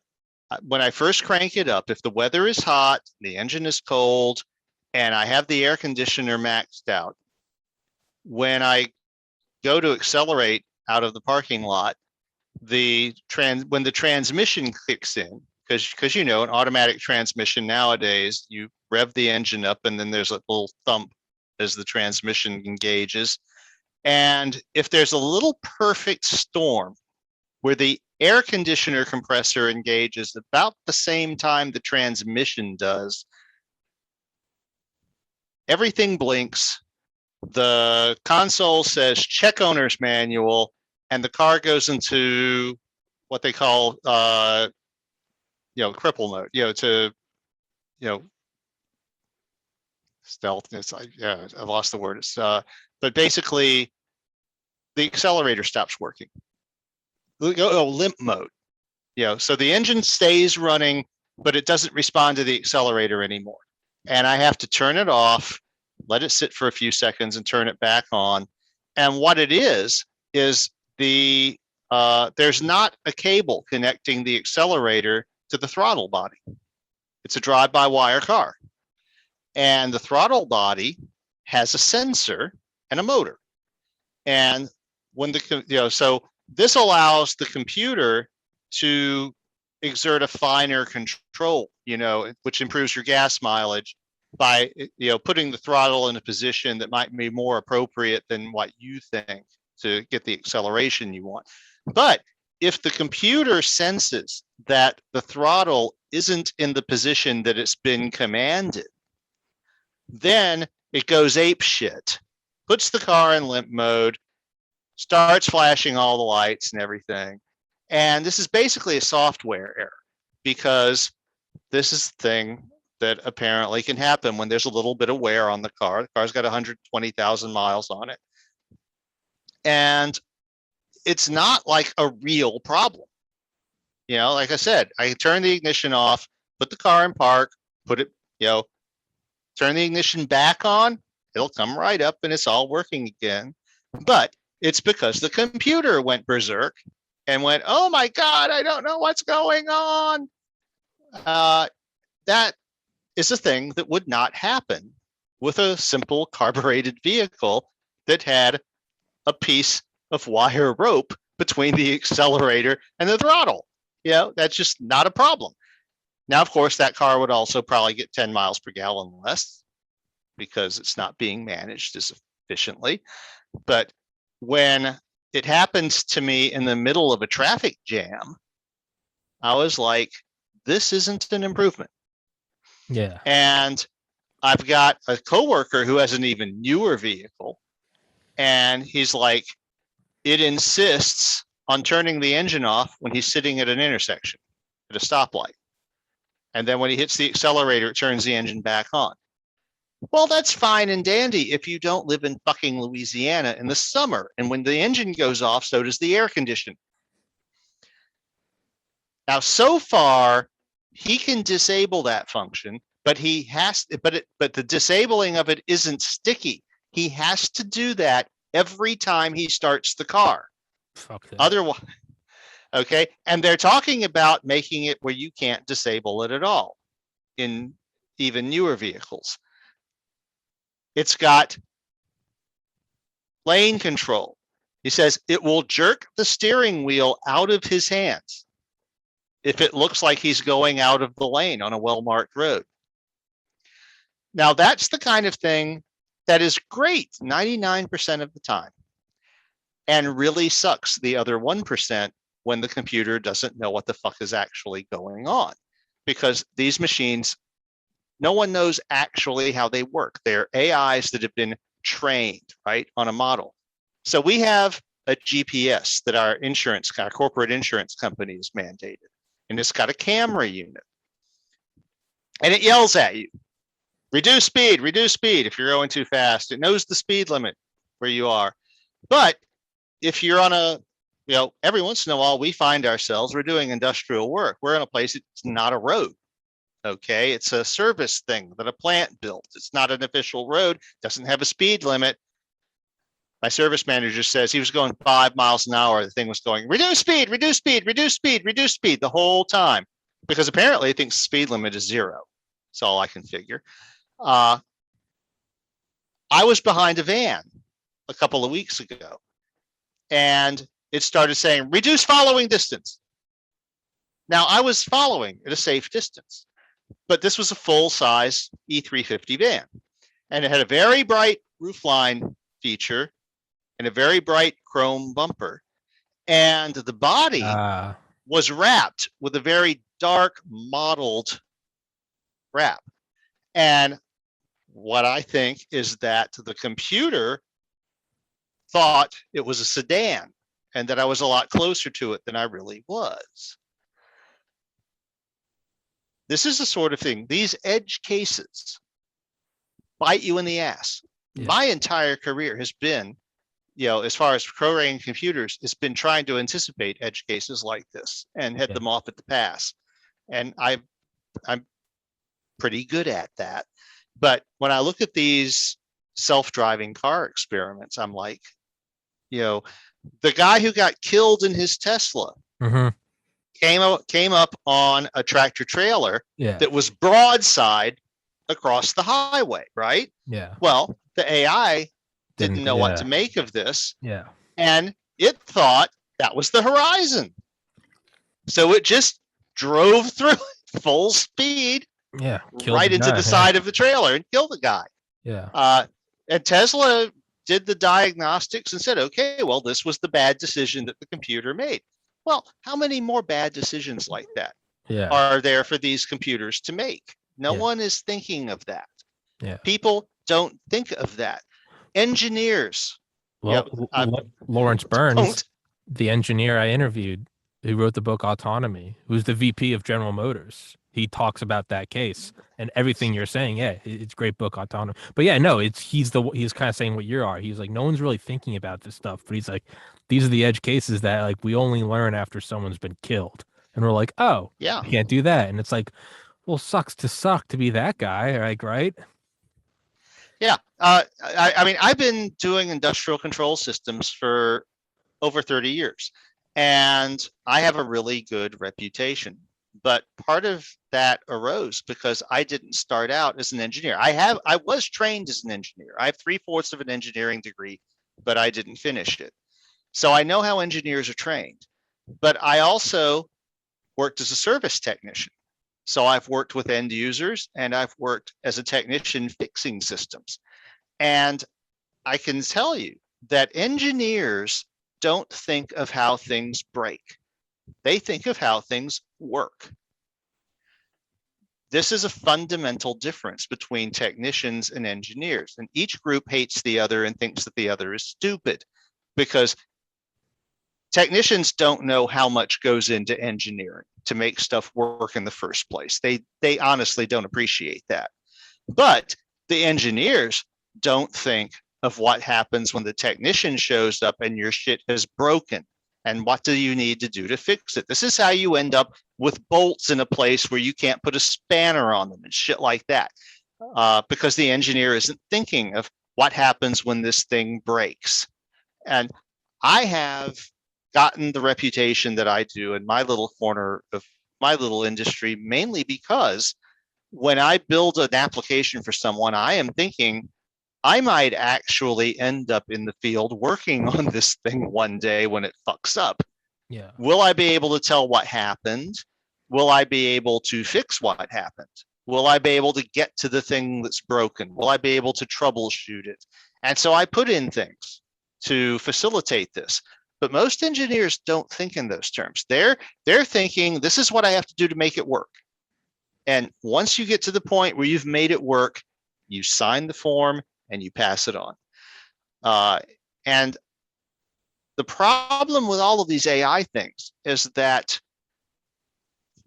when I first crank it up, if the weather is hot, the engine is cold, and I have the air conditioner maxed out. When I go to accelerate out of the parking lot, when the transmission kicks in, because an automatic transmission nowadays, you rev the engine up and then there's a little thump as the transmission engages. And if there's a little perfect storm where the air conditioner compressor engages about the same time the transmission does, everything blinks. The console says check owner's manual, and the car goes into what they call cripple mode, stealth. It's like, I lost the word. It's but basically the accelerator stops working. Limp mode. So the engine stays running, but it doesn't respond to the accelerator anymore. And I have to turn it off, let it sit for a few seconds, and turn it back on. And what it is there's not a cable connecting the accelerator to the throttle body. It's a drive-by-wire car. And the throttle body has a sensor and a motor. And when so this allows the computer to exert a finer control, which improves your gas mileage by, putting the throttle in a position that might be more appropriate than what you think to get the acceleration you want. But if the computer senses that the throttle isn't in the position that it's been commanded, then it goes ape shit, puts the car in limp mode, starts flashing all the lights and everything. And this is basically a software error, because this is the thing that apparently can happen when there's a little bit of wear on the car. The car's got 120,000 miles on it. And it's not like a real problem. Like I said, I turn the ignition off, put the car in park, put it, turn the ignition back on, it'll come right up and it's all working again. But it's because the computer went berserk and went, oh my God, I don't know what's going on. That is a thing that would not happen with a simple carbureted vehicle that had a piece of wire rope between the accelerator and the throttle. That's just not a problem. Now, of course, that car would also probably get 10 miles per gallon less because it's not being managed as efficiently. But when it happens to me in the middle of a traffic jam, I was like, this isn't an improvement. Yeah. And I've got a coworker who has an even newer vehicle, and he's like, it insists on turning the engine off when he's sitting at an intersection, at a stoplight. And then when he hits the accelerator, it turns the engine back on. Well, that's fine and dandy if you don't live in fucking Louisiana in the summer. And when the engine goes off, so does the air conditioning. Now, so far, he can disable that function, but but the disabling of it isn't sticky. He has to do that every time he starts the car. Fuck that. Otherwise, okay. And they're talking about making it where you can't disable it at all in even newer vehicles. It's got lane control. He says it will jerk the steering wheel out of his hands if it looks like he's going out of the lane on a well-marked road. Now, that's the kind of thing that is great 99% of the time and really sucks the other 1% when the computer doesn't know what the fuck is actually going on, because these machines, no one knows actually how they work. They're AIs that have been trained, right, on a model. So we have a GPS that our corporate insurance company is mandated, and it's got a camera unit. And it yells at you, reduce speed if you're going too fast. It knows the speed limit where you are. But if you're on every once in a while we find ourselves, we're doing industrial work. We're in a place it's not a road. Okay, it's a service thing that a plant built. It's not an official road, doesn't have a speed limit. My service manager says he was going 5 miles an hour. The thing was going, reduce speed the whole time, because apparently it thinks the speed limit is 0. That's all I can figure. I was behind a van a couple of weeks ago, and it started saying, reduce following distance. Now, I was following at a safe distance, but this was a full-size E350 van, and it had a very bright roofline feature and a very bright chrome bumper. And the body was wrapped with a very dark mottled wrap. And what I think is that the computer thought it was a sedan and that I was a lot closer to it than I really was. This is the sort of thing, these edge cases bite you in the ass. Yeah. My entire career has been, as far as programming computers, it's been trying to anticipate edge cases like this and head them off at the pass. And I'm pretty good at that. But when I look at these self-driving car experiments, I'm like, the guy who got killed in his Tesla came up on a tractor trailer that was broadside across the highway, right? Yeah. Well, the AI didn't know what to make of this. Yeah. And it thought that was the horizon. So it just drove through full speed. Yeah. Right into the side of the trailer and killed the guy. Yeah. And Tesla did the diagnostics and said, okay, well, this was the bad decision that the computer made. Well, how many more bad decisions like that are there for these computers to make? No one is thinking of that. Yeah. People don't think of that. Engineers. Well, Lawrence Burns, the engineer I interviewed, who wrote the book Autonomy, who's the VP of General Motors, he talks about that case and everything you're saying. Yeah, it's a great book, Autonomy. But yeah, no, he's kind of saying what you are. He's like, no one's really thinking about this stuff, but he's like, these are the edge cases that like we only learn after someone's been killed, and we're like, oh, yeah, you can't do that, and it's like, well, sucks to be that guy, like, right? Yeah, I mean, I've been doing industrial control systems for over 30 years, and I have a really good reputation. But part of that arose because I didn't start out as an engineer. I was trained as an engineer. I have 3/4 of an engineering degree, but I didn't finish it. So I know how engineers are trained. But I also worked as a service technician. So I've worked with end users and I've worked as a technician fixing systems. And I can tell you that engineers don't think of how things break. They think of how things work. This is a fundamental difference between technicians and engineers. And each group hates the other and thinks that the other is stupid because technicians don't know how much goes into engineering to make stuff work in the first place. They honestly don't appreciate that. But the engineers don't think of what happens when the technician shows up and your shit has broken. And what do you need to do to fix it? This is how you end up with bolts in a place where you can't put a spanner on them and shit like that. Because the engineer isn't thinking of what happens when this thing breaks. And I have gotten the reputation that I do in my little corner of my little industry, mainly because when I build an application for someone, I am thinking I might actually end up in the field working on this thing one day when it fucks up. Yeah. Will I be able to tell what happened? Will I be able to fix what happened? Will I be able to get to the thing that's broken? Will I be able to troubleshoot it? And so I put in things to facilitate this. But most engineers don't think in those terms. They're thinking, this is what I have to do to make it work. And once you get to the point where you've made it work, you sign the form and you pass it on. And the problem with all of these AI things is that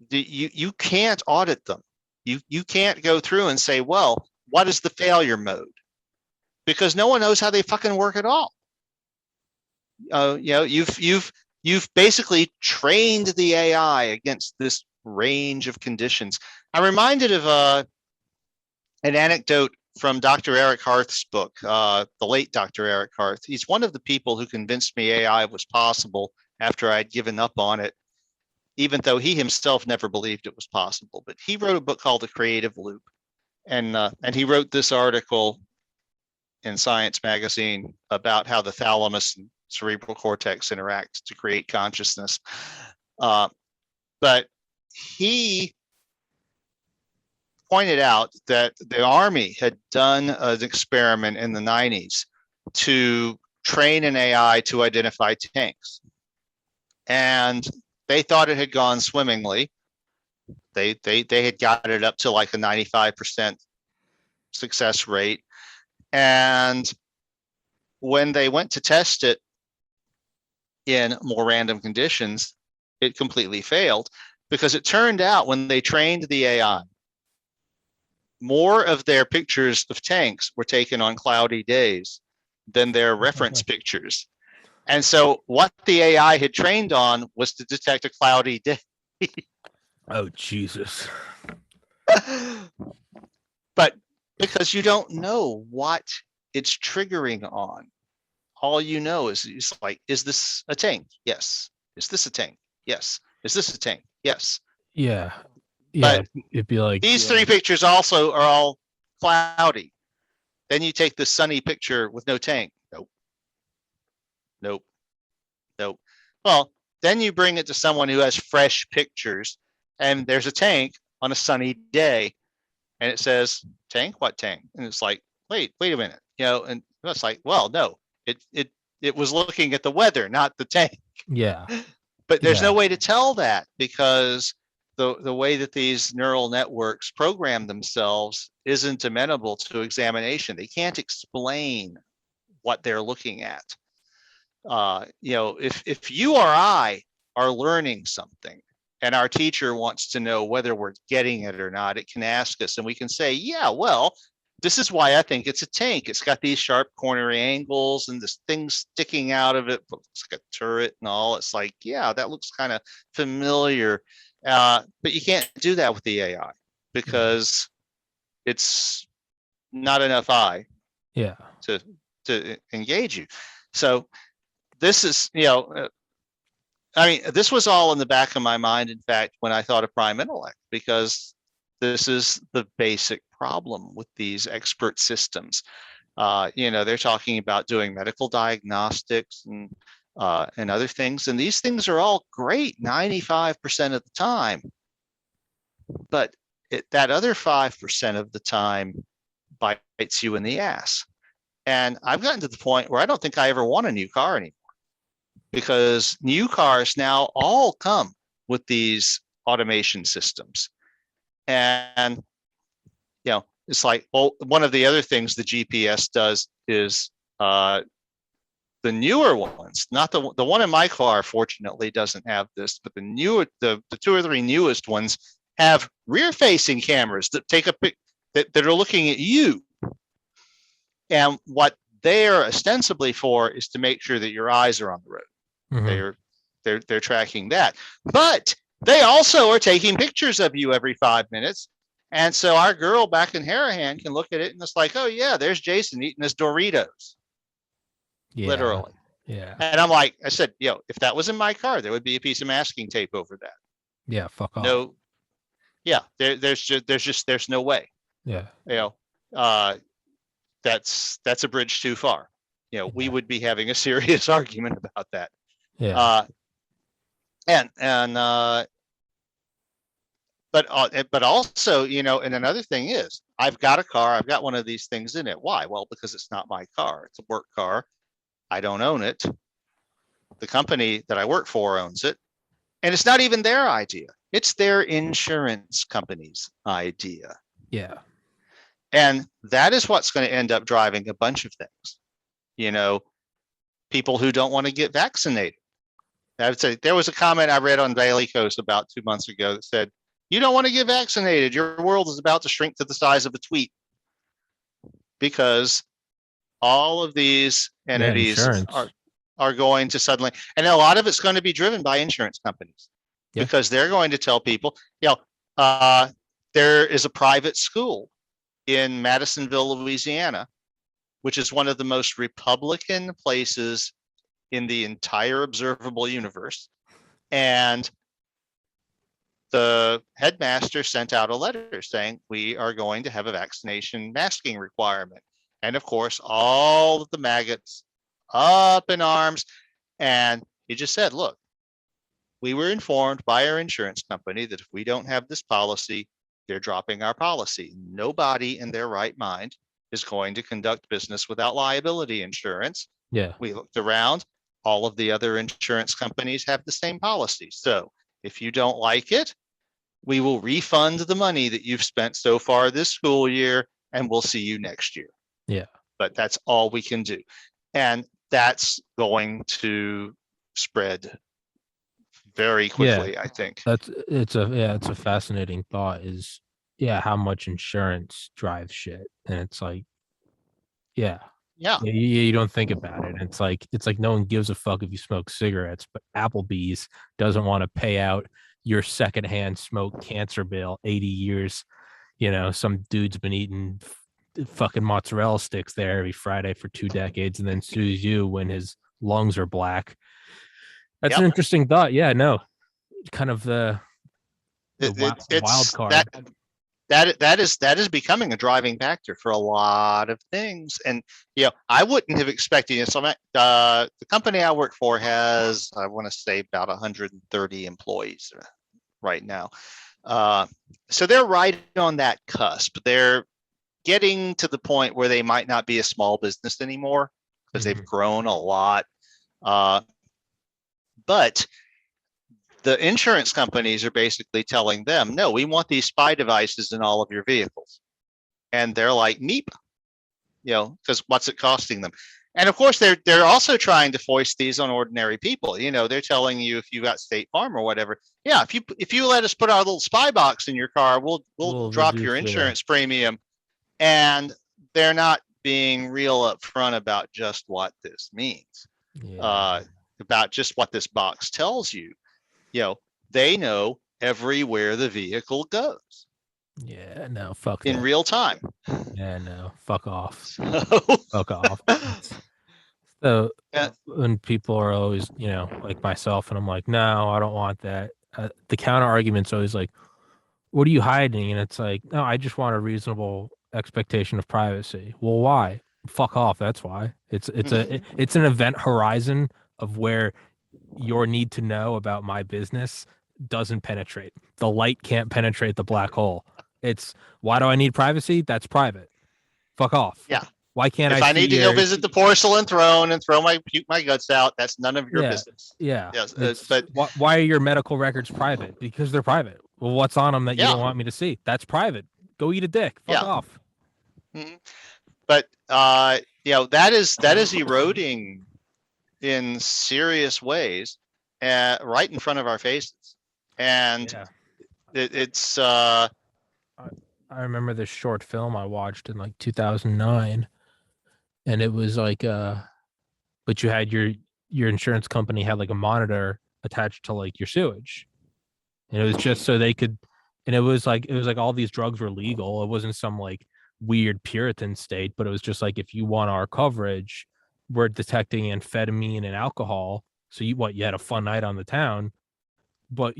you can't audit them. You can't go through and say, well, what is the failure mode? Because no one knows how they fucking work at all. You've basically trained the AI against this range of conditions. I'm reminded of an anecdote from Dr. Eric Harth's book, the late Dr. Eric Harth. He's one of the people who convinced me AI was possible after I'd given up on it, even though he himself never believed it was possible. But he wrote a book called The Creative Loop. And he wrote this article in Science magazine about how the thalamus and cerebral cortex interact to create consciousness. But he pointed out that the Army had done an experiment in the 90s to train an AI to identify tanks. And they thought it had gone swimmingly. They had got it up to like a 95% success rate. And when they went to test it in more random conditions, it completely failed, because it turned out when they trained the AI, more of their pictures of tanks were taken on cloudy days than their reference pictures. And so what the AI had trained on was to detect a cloudy day. Oh, Jesus. But because you don't know what it's triggering on, all you know is it's like, is this a tank? Yes. Is this a tank? Yes. Is this a tank? Yes. Yeah. But it'd be like these three pictures also are all cloudy. Then you take the sunny picture with no tank. Nope. Nope. Nope. Well, then you bring it to someone who has fresh pictures, and there's a tank on a sunny day, and it says, tank? What tank? And it's like, wait a minute. And it's like, well, no, it was looking at the weather, not the tank. Yeah. But there's no way to tell that, because the way that these neural networks program themselves isn't amenable to examination. They can't explain what they're looking at. If you or I are learning something and our teacher wants to know whether we're getting it or not, it can ask us, and we can say, yeah, well, this is why I think it's a tank. It's got these sharp corner angles and this thing sticking out of it, looks like a turret and all. It's like, yeah, that looks kind of familiar. But you can't do that with the AI, because it's not enough eye to engage you. So this is, this was all in the back of my mind, in fact, when I thought of prime intellect, because this is the basic problem with these expert systems. They're talking about doing medical diagnostics and other things, and these things are all great 95% of the time, but that other 5% of the time bites you in the ass. And I've gotten to the point where I don't think I ever want a new car anymore, because new cars now all come with these automation systems. And it's like, well, one of the other things the GPS does is the newer ones, not the one in my car, fortunately doesn't have this, but the two or three newest ones have rear-facing cameras that take a pic that are looking at you. And what they are ostensibly for is to make sure that your eyes are on the road. Mm-hmm. They're tracking that, but they also are taking pictures of you every 5 minutes. And so our girl back in Harahan can look at it and it's like, oh yeah, there's Jason eating his Doritos. Yeah. Literally. Yeah. And I'm like, I said, if that was in my car, there would be a piece of masking tape over that. Yeah, fuck off. No. Yeah, there's no way. Yeah. That's a bridge too far. We would be having a serious argument about that. Yeah. But also, and another thing is, I've got a car, I've got one of these things in it. Why? Well, because it's not my car. It's a work car. I don't own it. The company that I work for owns it. And it's not even their idea. It's their insurance company's idea. Yeah. And that is what's going to end up driving a bunch of things. People who don't want to get vaccinated. I would say there was a comment I read on Daily Kos about 2 months ago that said, you don't want to get vaccinated. Your world is about to shrink to the size of a tweet, because all of these entities are going to suddenly, and a lot of it's going to be driven by insurance companies, because they're going to tell people, there is a private school in Madisonville, Louisiana, which is one of the most Republican places in the entire observable universe. And the headmaster sent out a letter saying, we are going to have a vaccination masking requirement. And of course, all of the maggots up in arms. And he just said, look, we were informed by our insurance company that if we don't have this policy, they're dropping our policy. Nobody in their right mind is going to conduct business without liability insurance. Yeah. We looked around, all of the other insurance companies have the same policy. So if you don't like it, we will refund the money that you've spent so far this school year, and we'll see you next year. Yeah. But that's all we can do. And that's going to spread very quickly, I think. It's a fascinating thought is how much insurance drives shit. And it's like, Yeah. you don't think about it. It's like no one gives a fuck if you smoke cigarettes, but Applebee's doesn't want to pay out your secondhand smoke cancer bill 80 years. Some dude's been eating fucking mozzarella sticks there every Friday for 2 decades and then sues you when his lungs are black. That's an interesting thought. Yeah, no. Kind of the wild card. That is becoming a driving factor for a lot of things. And I wouldn't have expected it. So the company I work for has, I want to say, about 130 employees right now. So they're right on that cusp. They're getting to the point where they might not be a small business anymore because they've grown a lot. But the insurance companies are basically telling them, no, we want these spy devices in all of your vehicles. And they're like, neep, because what's it costing them? And of course, they're also trying to foist these on ordinary people. They're telling you, if you got State Farm or whatever, if you let us put our little spy box in your car, we'll drop your insurance premium. And they're not being real upfront about just what this means, about just what this box tells you. They know everywhere the vehicle goes. Yeah, no, fuck in that. real time. Yeah, no, fuck off. So, Fuck off. So when people are always, like myself, and I'm like, no, I don't want that. The counter argument's always like, what are you hiding? And it's like, no, I just want a reasonable expectation of privacy. Well, why? Fuck off. That's why. It's an event horizon of where your need to know about my business doesn't penetrate. The light can't penetrate the black hole. It's why do I need privacy? That's private. Fuck off. Yeah. Why can't if I need to go visit the porcelain throne and throw my guts out, that's none of your business. Yeah. Yes. But why are your medical records private? Because they're private. Well, what's on them that you don't want me to see? That's private. Go eat a dick. Fuck off. Mm-hmm. But that is eroding in serious ways, right in front of our faces. And it's. I remember this short film I watched in like 2009, and it was like, but you had your insurance company had like a monitor attached to like your sewage, and it was just so they could, and it was like all these drugs were legal. It wasn't some like weird Puritan state, but it was just like, if you want our coverage, we're detecting amphetamine and alcohol. So you had a fun night on the town, but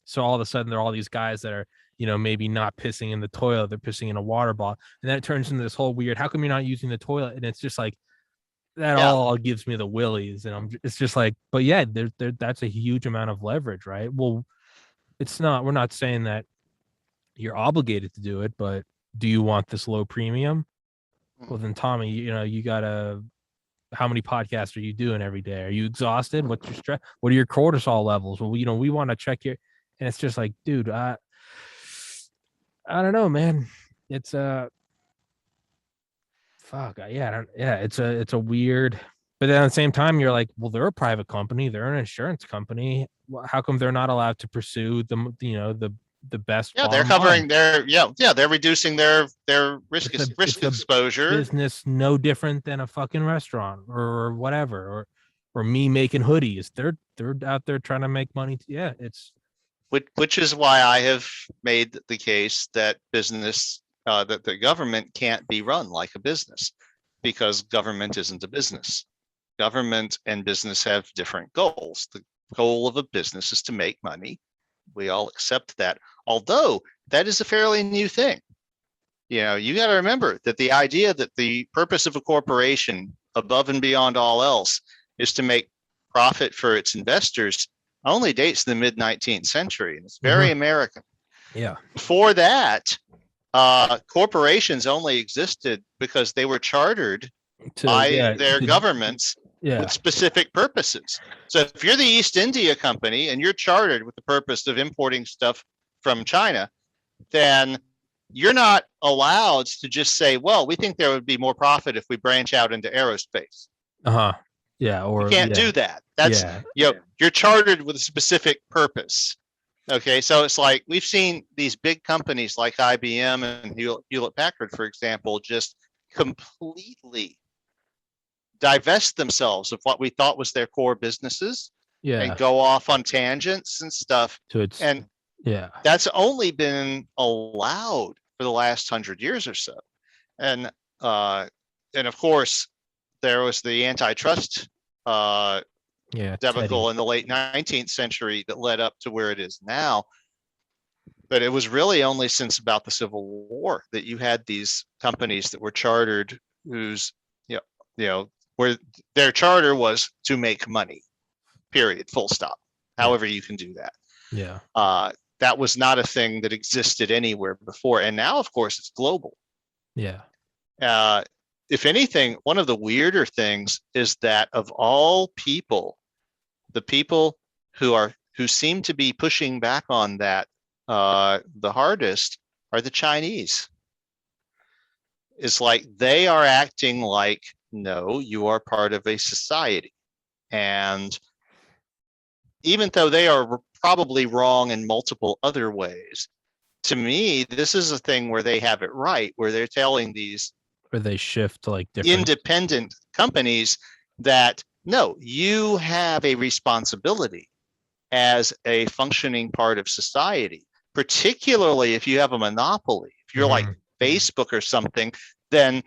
so all of a sudden there are all these guys that are, maybe not pissing in the toilet, they're pissing in a water bottle. And then it turns into this whole weird, how come you're not using the toilet? And it's just like, that all gives me the willies. And it's just like, but that's a huge amount of leverage, right? Well, we're not saying that you're obligated to do it, but do you want this low premium? Well, then Tommy, you gotta, how many podcasts are you doing every day? Are you exhausted? What's your stress? What are your cortisol levels? Well, we want to check your, and it's just like, dude, I don't know, man. It's it's a weird, but then at the same time, you're like, well, they're a private company, they're an insurance company. How come they're not allowed to pursue the best? They're covering their they're reducing their risk exposure. Business no different than a fucking restaurant or whatever, or me making hoodies. They're out there trying to make money. It's which is why I have made the case that business, that the government can't be run like a business, because government isn't a business. Government and business have different goals. The goal of a business is to make money. We all accept that, although that is a fairly new thing. You got to remember that the idea that the purpose of a corporation, above and beyond all else, is to make profit for its investors only dates the mid 19th century, and it's very American. Yeah. Before that, corporations only existed because they were chartered by their governments with specific purposes. So if you're the East India Company and you're chartered with the purpose of importing stuff from China, then you're not allowed to just say, well, we think there would be more profit if we branch out into aerospace. Yeah. Or you can't do that. That's you're chartered with a specific purpose. Okay, so it's like we've seen these big companies like IBM and Hewlett Packard, for example, just completely divest themselves of what we thought was their core businesses and go off on tangents and stuff. And that's only been allowed for the last 100 years or so. And of course, there was the antitrust debacle in the late 19th century that led up to where it is now. But it was really only since about the Civil War that you had these companies that were chartered whose, where their charter was to make money, period, full stop. However you can do that. Yeah. That was not a thing that existed anywhere before. And now, of course, it's global. Yeah. If anything, one of the weirder things is that of all people, the people who seem to be pushing back on that the hardest are the Chinese. It's like they are acting like, no, you are part of a society. And even though they are probably wrong in multiple other ways, to me, this is a thing where they have it right, where they're telling these where they shift to like different independent companies that no, you have a responsibility as a functioning part of society, particularly if you have a monopoly. If you're like Facebook or something, then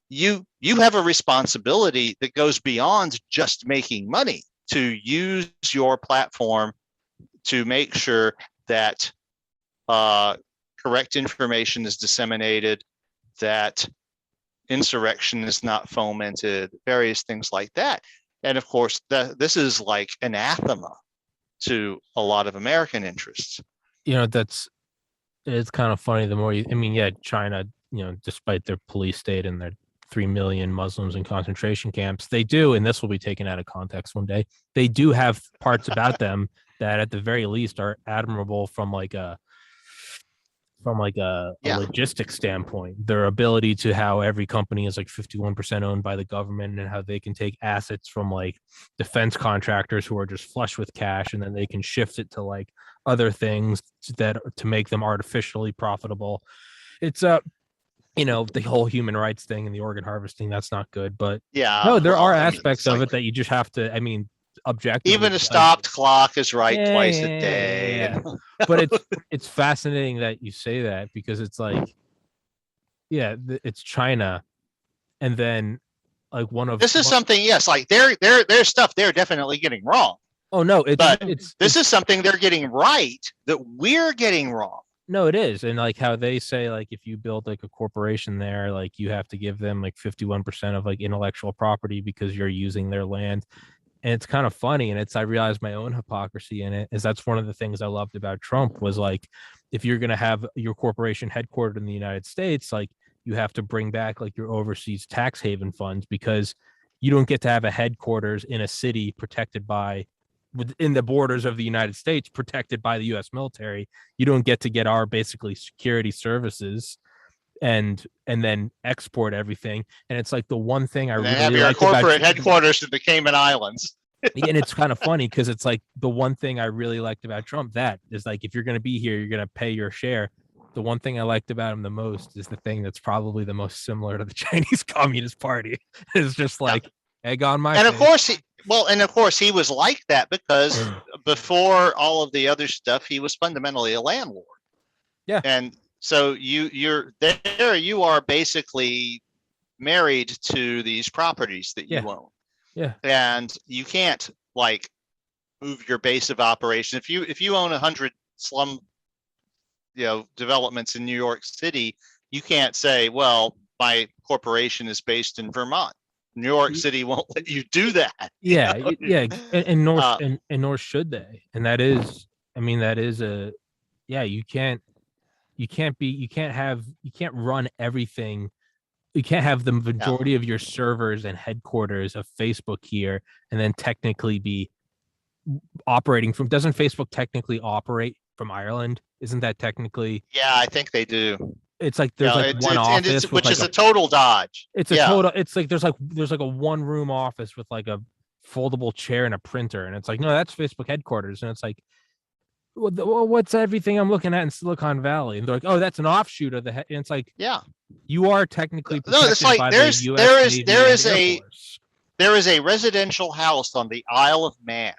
you have a responsibility that goes beyond just making money to use your platform to make sure that correct information is disseminated, that insurrection is not fomented, various things like that. And of course, this is like anathema to a lot of American interests. It's kind of funny. The more China, despite their police state and their 3 million Muslims in concentration camps, they do, and this will be taken out of context one day, they do have parts about them that at the very least are admirable from a logistics standpoint. Their ability to how every company is like 51% owned by the government, and how they can take assets from like defense contractors who are just flush with cash, and then they can shift it to like other things that to make them artificially profitable. It's the whole human rights thing and the organ harvesting, that's not good. But there are aspects of it that you just have to, objectively. Even a stopped clock is right twice a day. Yeah. But it's fascinating that you say that, because it's like, it's China, and then like this is something. Yes, like there's stuff they're definitely getting wrong. Oh no, this is something they're getting right that we're getting wrong. No, it is. And like how they say, like, if you build like a corporation there, like you have to give them like 51% of like intellectual property because you're using their land. And it's kind of funny. And I realized my own hypocrisy in it, is that's one of the things I loved about Trump was like, if you're going to have your corporation headquartered in the United States, like you have to bring back like your overseas tax haven funds, because you don't get to have a headquarters in a city protected by within the borders of the United States, protected by the U.S. military. You don't get to get our basically security services and then export everything. And it's like the one thing I really like about corporate headquarters in the Cayman Islands. And it's kind of funny because it's like the one thing I really liked about Trump, that is like, if you're going to be here, you're going to pay your share. The one thing I liked about him the most is the thing that's probably the most similar to the Chinese Communist Party. It's just like egg on my and face. Of course he was like that because before all of the other stuff, he was fundamentally a landlord. Yeah. And so you are basically married to these properties that you own. Yeah. And you can't like move your base of operation. If you own 100 slum developments in New York City, You can't say, well, my corporation is based in Vermont. New York City won't let you do that. Yeah, yeah, and nor Uh, and nor should they. And that is, I mean, that is a, yeah, you can't run everything. You can't have the no. majority of your servers and headquarters of Facebook here and then technically be operating from, doesn't Facebook technically operate from Ireland? Isn't that technically, Yeah, I think they do. it's like there's Yeah, like one it's office with which like is a total dodge. it's a Yeah. total, it's like there's like a one room office with like a foldable chair and a printer, and it's like, no, that's Facebook headquarters. And it's like, well, what's everything I'm looking at in Silicon Valley? And they're like, oh, that's an offshoot of the and it's like, Yeah. you are technically No, it's protected like by the US Navy and Air Force. there is a residential house on the Isle of Man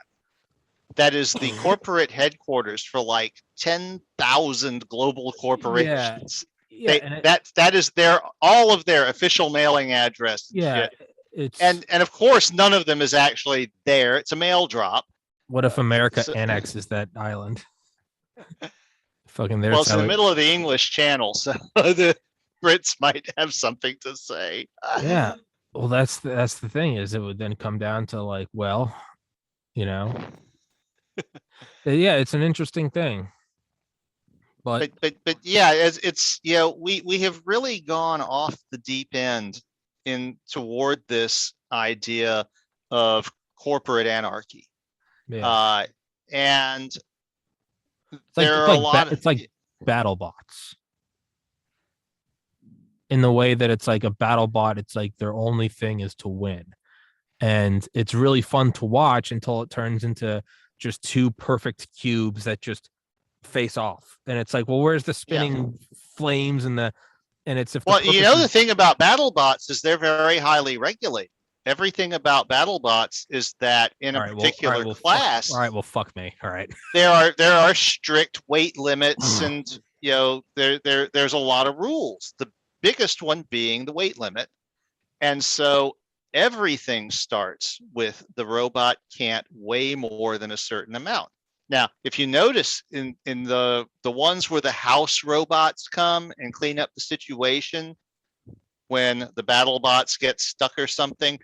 that is the corporate headquarters for like 10,000 global Yeah, corporations. yeah, and That is their all of their official mailing address and yeah, shit. it's, And of course none of them is actually there. It's a mail drop. what if America So, annexes that island? Fucking, well, there's it's in how the it, middle of the English Channel, so the Brits might have something to say. yeah. Well, that's the thing, is it would then come down to like, well, you know, yeah, it's an interesting thing, but But yeah, it's you know, we have really gone off the deep end in toward this idea of corporate anarchy. yeah, Uh, and it's like there it's are a like lot of it's like battle bots, in the way that it's like a battle bot. It's like their only thing is to win, and it's really fun to watch until it turns into just two perfect cubes that just face off. And it's like, well, where's the yeah. spinning flames and the, and it's, if the Well, you purpose know, the is, thing about battle bots is they're very highly regulated. Everything about battle bots is that in a all right, particular well, fuck, class, all right, well, fuck me. All right. there are strict weight limits, and you know there's a lot of rules. The biggest one being the weight limit. And so everything starts with the robot can't weigh more than a certain amount. Now, if you notice in the ones where the house robots come and clean up the situation when the battle bots get stuck or something,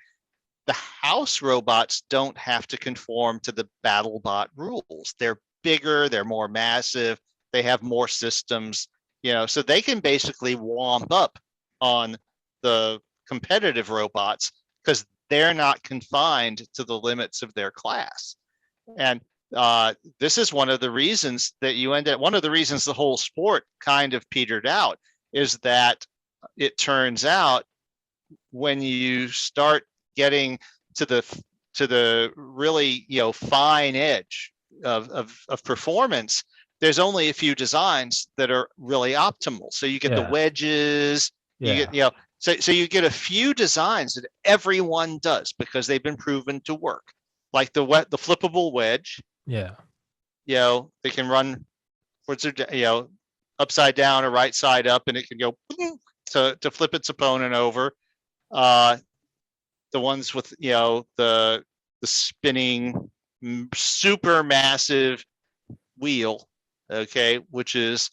the house robots don't have to conform to the battle bot rules. They're bigger, they're more massive, they have more systems, you know, so they can basically womp up on the competitive robots because they're not confined to the limits of their class. And this is one of the reasons that you end up, one of the reasons the whole sport kind of petered out is that it turns out when you start getting to the really, you know, fine edge of performance, there's only a few designs that are really optimal. So you get the Yeah, wedges, you yeah, get, you know, so you get a few designs that everyone does because they've been proven to work. Like the flippable wedge, yeah, you know, they can run, what's it, you know, upside down or right side up, and it can go to flip its opponent over. Uh, the ones with, you know, the spinning super massive wheel, okay, which is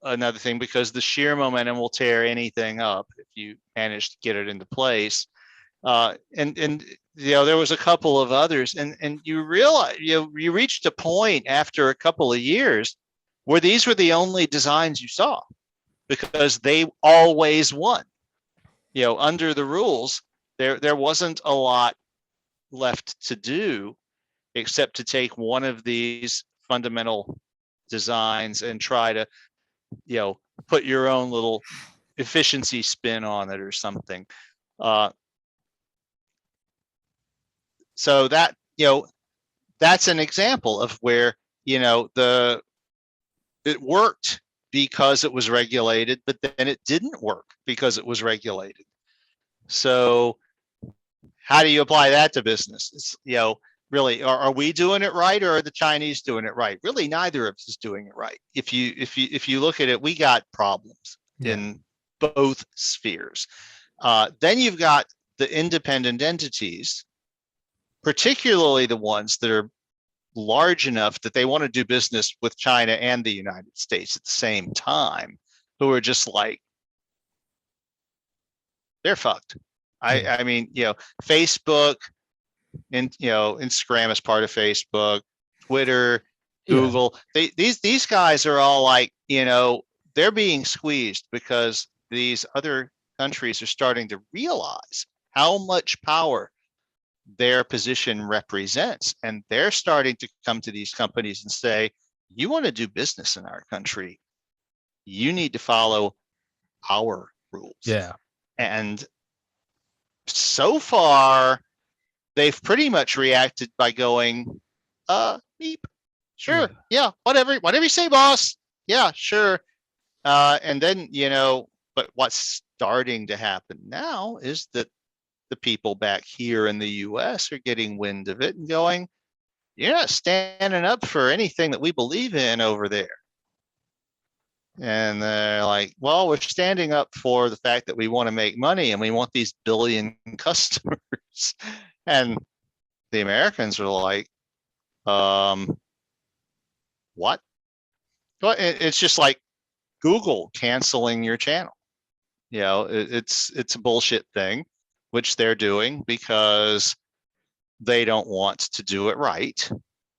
another thing because the sheer momentum will tear anything up if you manage to get it into place. And you know, there was a couple of others, and you realize, you know, you reached a point after a couple of years where these were the only designs you saw because they always won. You know, under the rules, there wasn't a lot left to do except to take one of these fundamental designs and try to, you know, put your own little efficiency spin on it or something. Uh, so that, you know, that's an example of where, you know, it worked because it was regulated, but then it didn't work because it was regulated. So how do you apply that to business? It's, you know, really, are we doing it right or are the Chinese doing it right? Really, neither of us is doing it right. If you look at it, we got problems yeah, in both spheres. Then you've got the independent entities, particularly the ones that are large enough that they want to do business with China and the United States at the same time, who are just like they're fucked. Yeah. I mean, Facebook and Instagram is part of Facebook, Twitter, Yeah. Google. These guys are all like, they're being squeezed because these other countries are starting to realize how much power their position represents. And they're starting to come to these companies and say, you want to do business in our country, you need to follow our rules. Yeah. And so far, they've pretty much reacted by going, beep, sure, yeah, whatever you say, boss. Yeah, sure. And then, but what's starting to happen now is that the people back here in the US are getting wind of it and going, you're not standing up for anything that we believe in over there. And they're like, well, we're standing up for the fact that we want to make money and we want these billion customers. And the Americans are like, what? Well, it's just like Google canceling your channel. It's a bullshit thing, which they're doing because they don't want to do it right.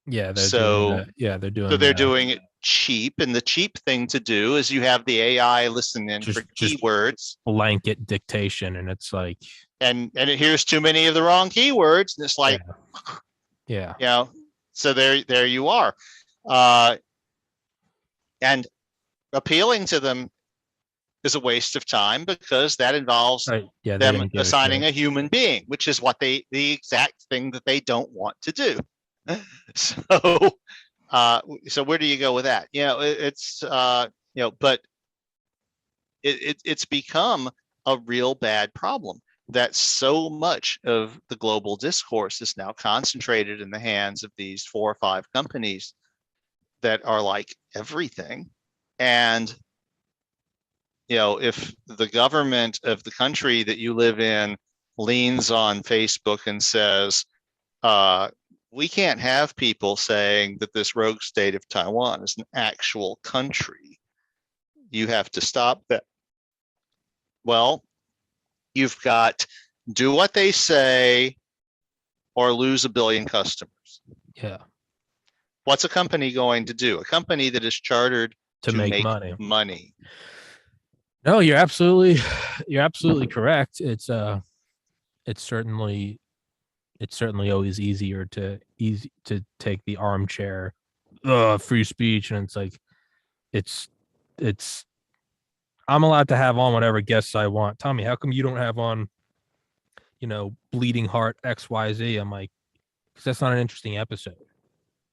Yeah, they're doing that. Yeah, they're doing. So they're doing it cheap, and the cheap thing to do is you have the AI listen in for keywords, blanket dictation, and it's like, and it hears too many of the wrong keywords, and it's like, yeah. So there you are, and appealing to them is a waste of time because that involves them assigning a human being, which is what the exact thing that they don't want to do. So where do you go with that? But it's become a real bad problem that so much of the global discourse is now concentrated in the hands of these 4 or 5 companies that are like everything. And if the government of the country that you live in leans on Facebook and says, we can't have people saying that this rogue state of Taiwan is an actual country, you have to stop that. Well, you've got do what they say or lose 1 billion customers. Yeah. What's a company going to do? A company that is chartered to make money. No, you're absolutely correct. It's certainly always easier to take the armchair free speech, and it's like it's I'm allowed to have on whatever guests I want. Tommy, how come you don't have on Bleeding Heart XYZ? I'm like, because that's not an interesting episode.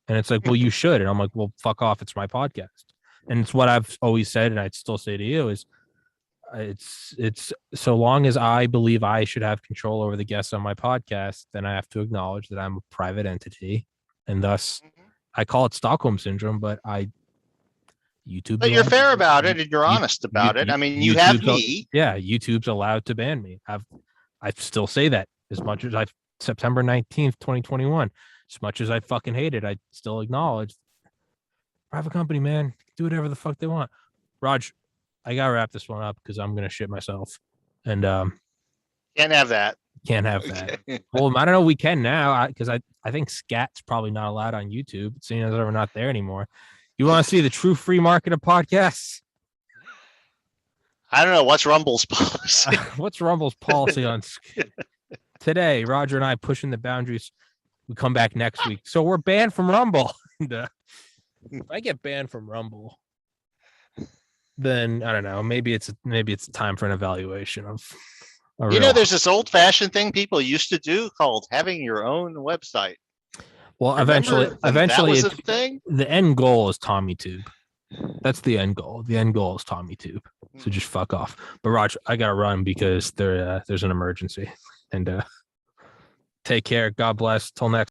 And it's like, well, you should. And I'm like, well, fuck off, it's my podcast. And it's what I've always said, and I'd still say to you is it's so long as I believe I should have control over the guests on my podcast, then I have to acknowledge that I'm a private entity, and thus I call it Stockholm syndrome. But YouTube. But you're fair about it, and you're honest about it. I mean, you have me. Yeah, YouTube's allowed to ban me. I still say that as much as September 19th, 2021. As much as I fucking hate it, I still acknowledge private company, man, do whatever the fuck they want. Raj, I gotta wrap this one up because I'm gonna shit myself. And can't have that. Can't have that. Well, I don't know. We can now because I think scat's probably not allowed on YouTube, seeing as we're not there anymore. You want to see the true free market of podcasts? I don't know. What's Rumble's policy? What's Rumble's policy on today? Roger and I pushing the boundaries. We come back next week, so we're banned from Rumble. And, if I get banned from Rumble, then I don't know. Maybe it's time for an evaluation of. There's this old-fashioned thing people used to do called having your own website. Well, eventually, the end goal is TommyTube. That's the end goal. The end goal is TommyTube. So just fuck off. But Raj, I gotta run because there's an emergency. And take care. God bless. Till next.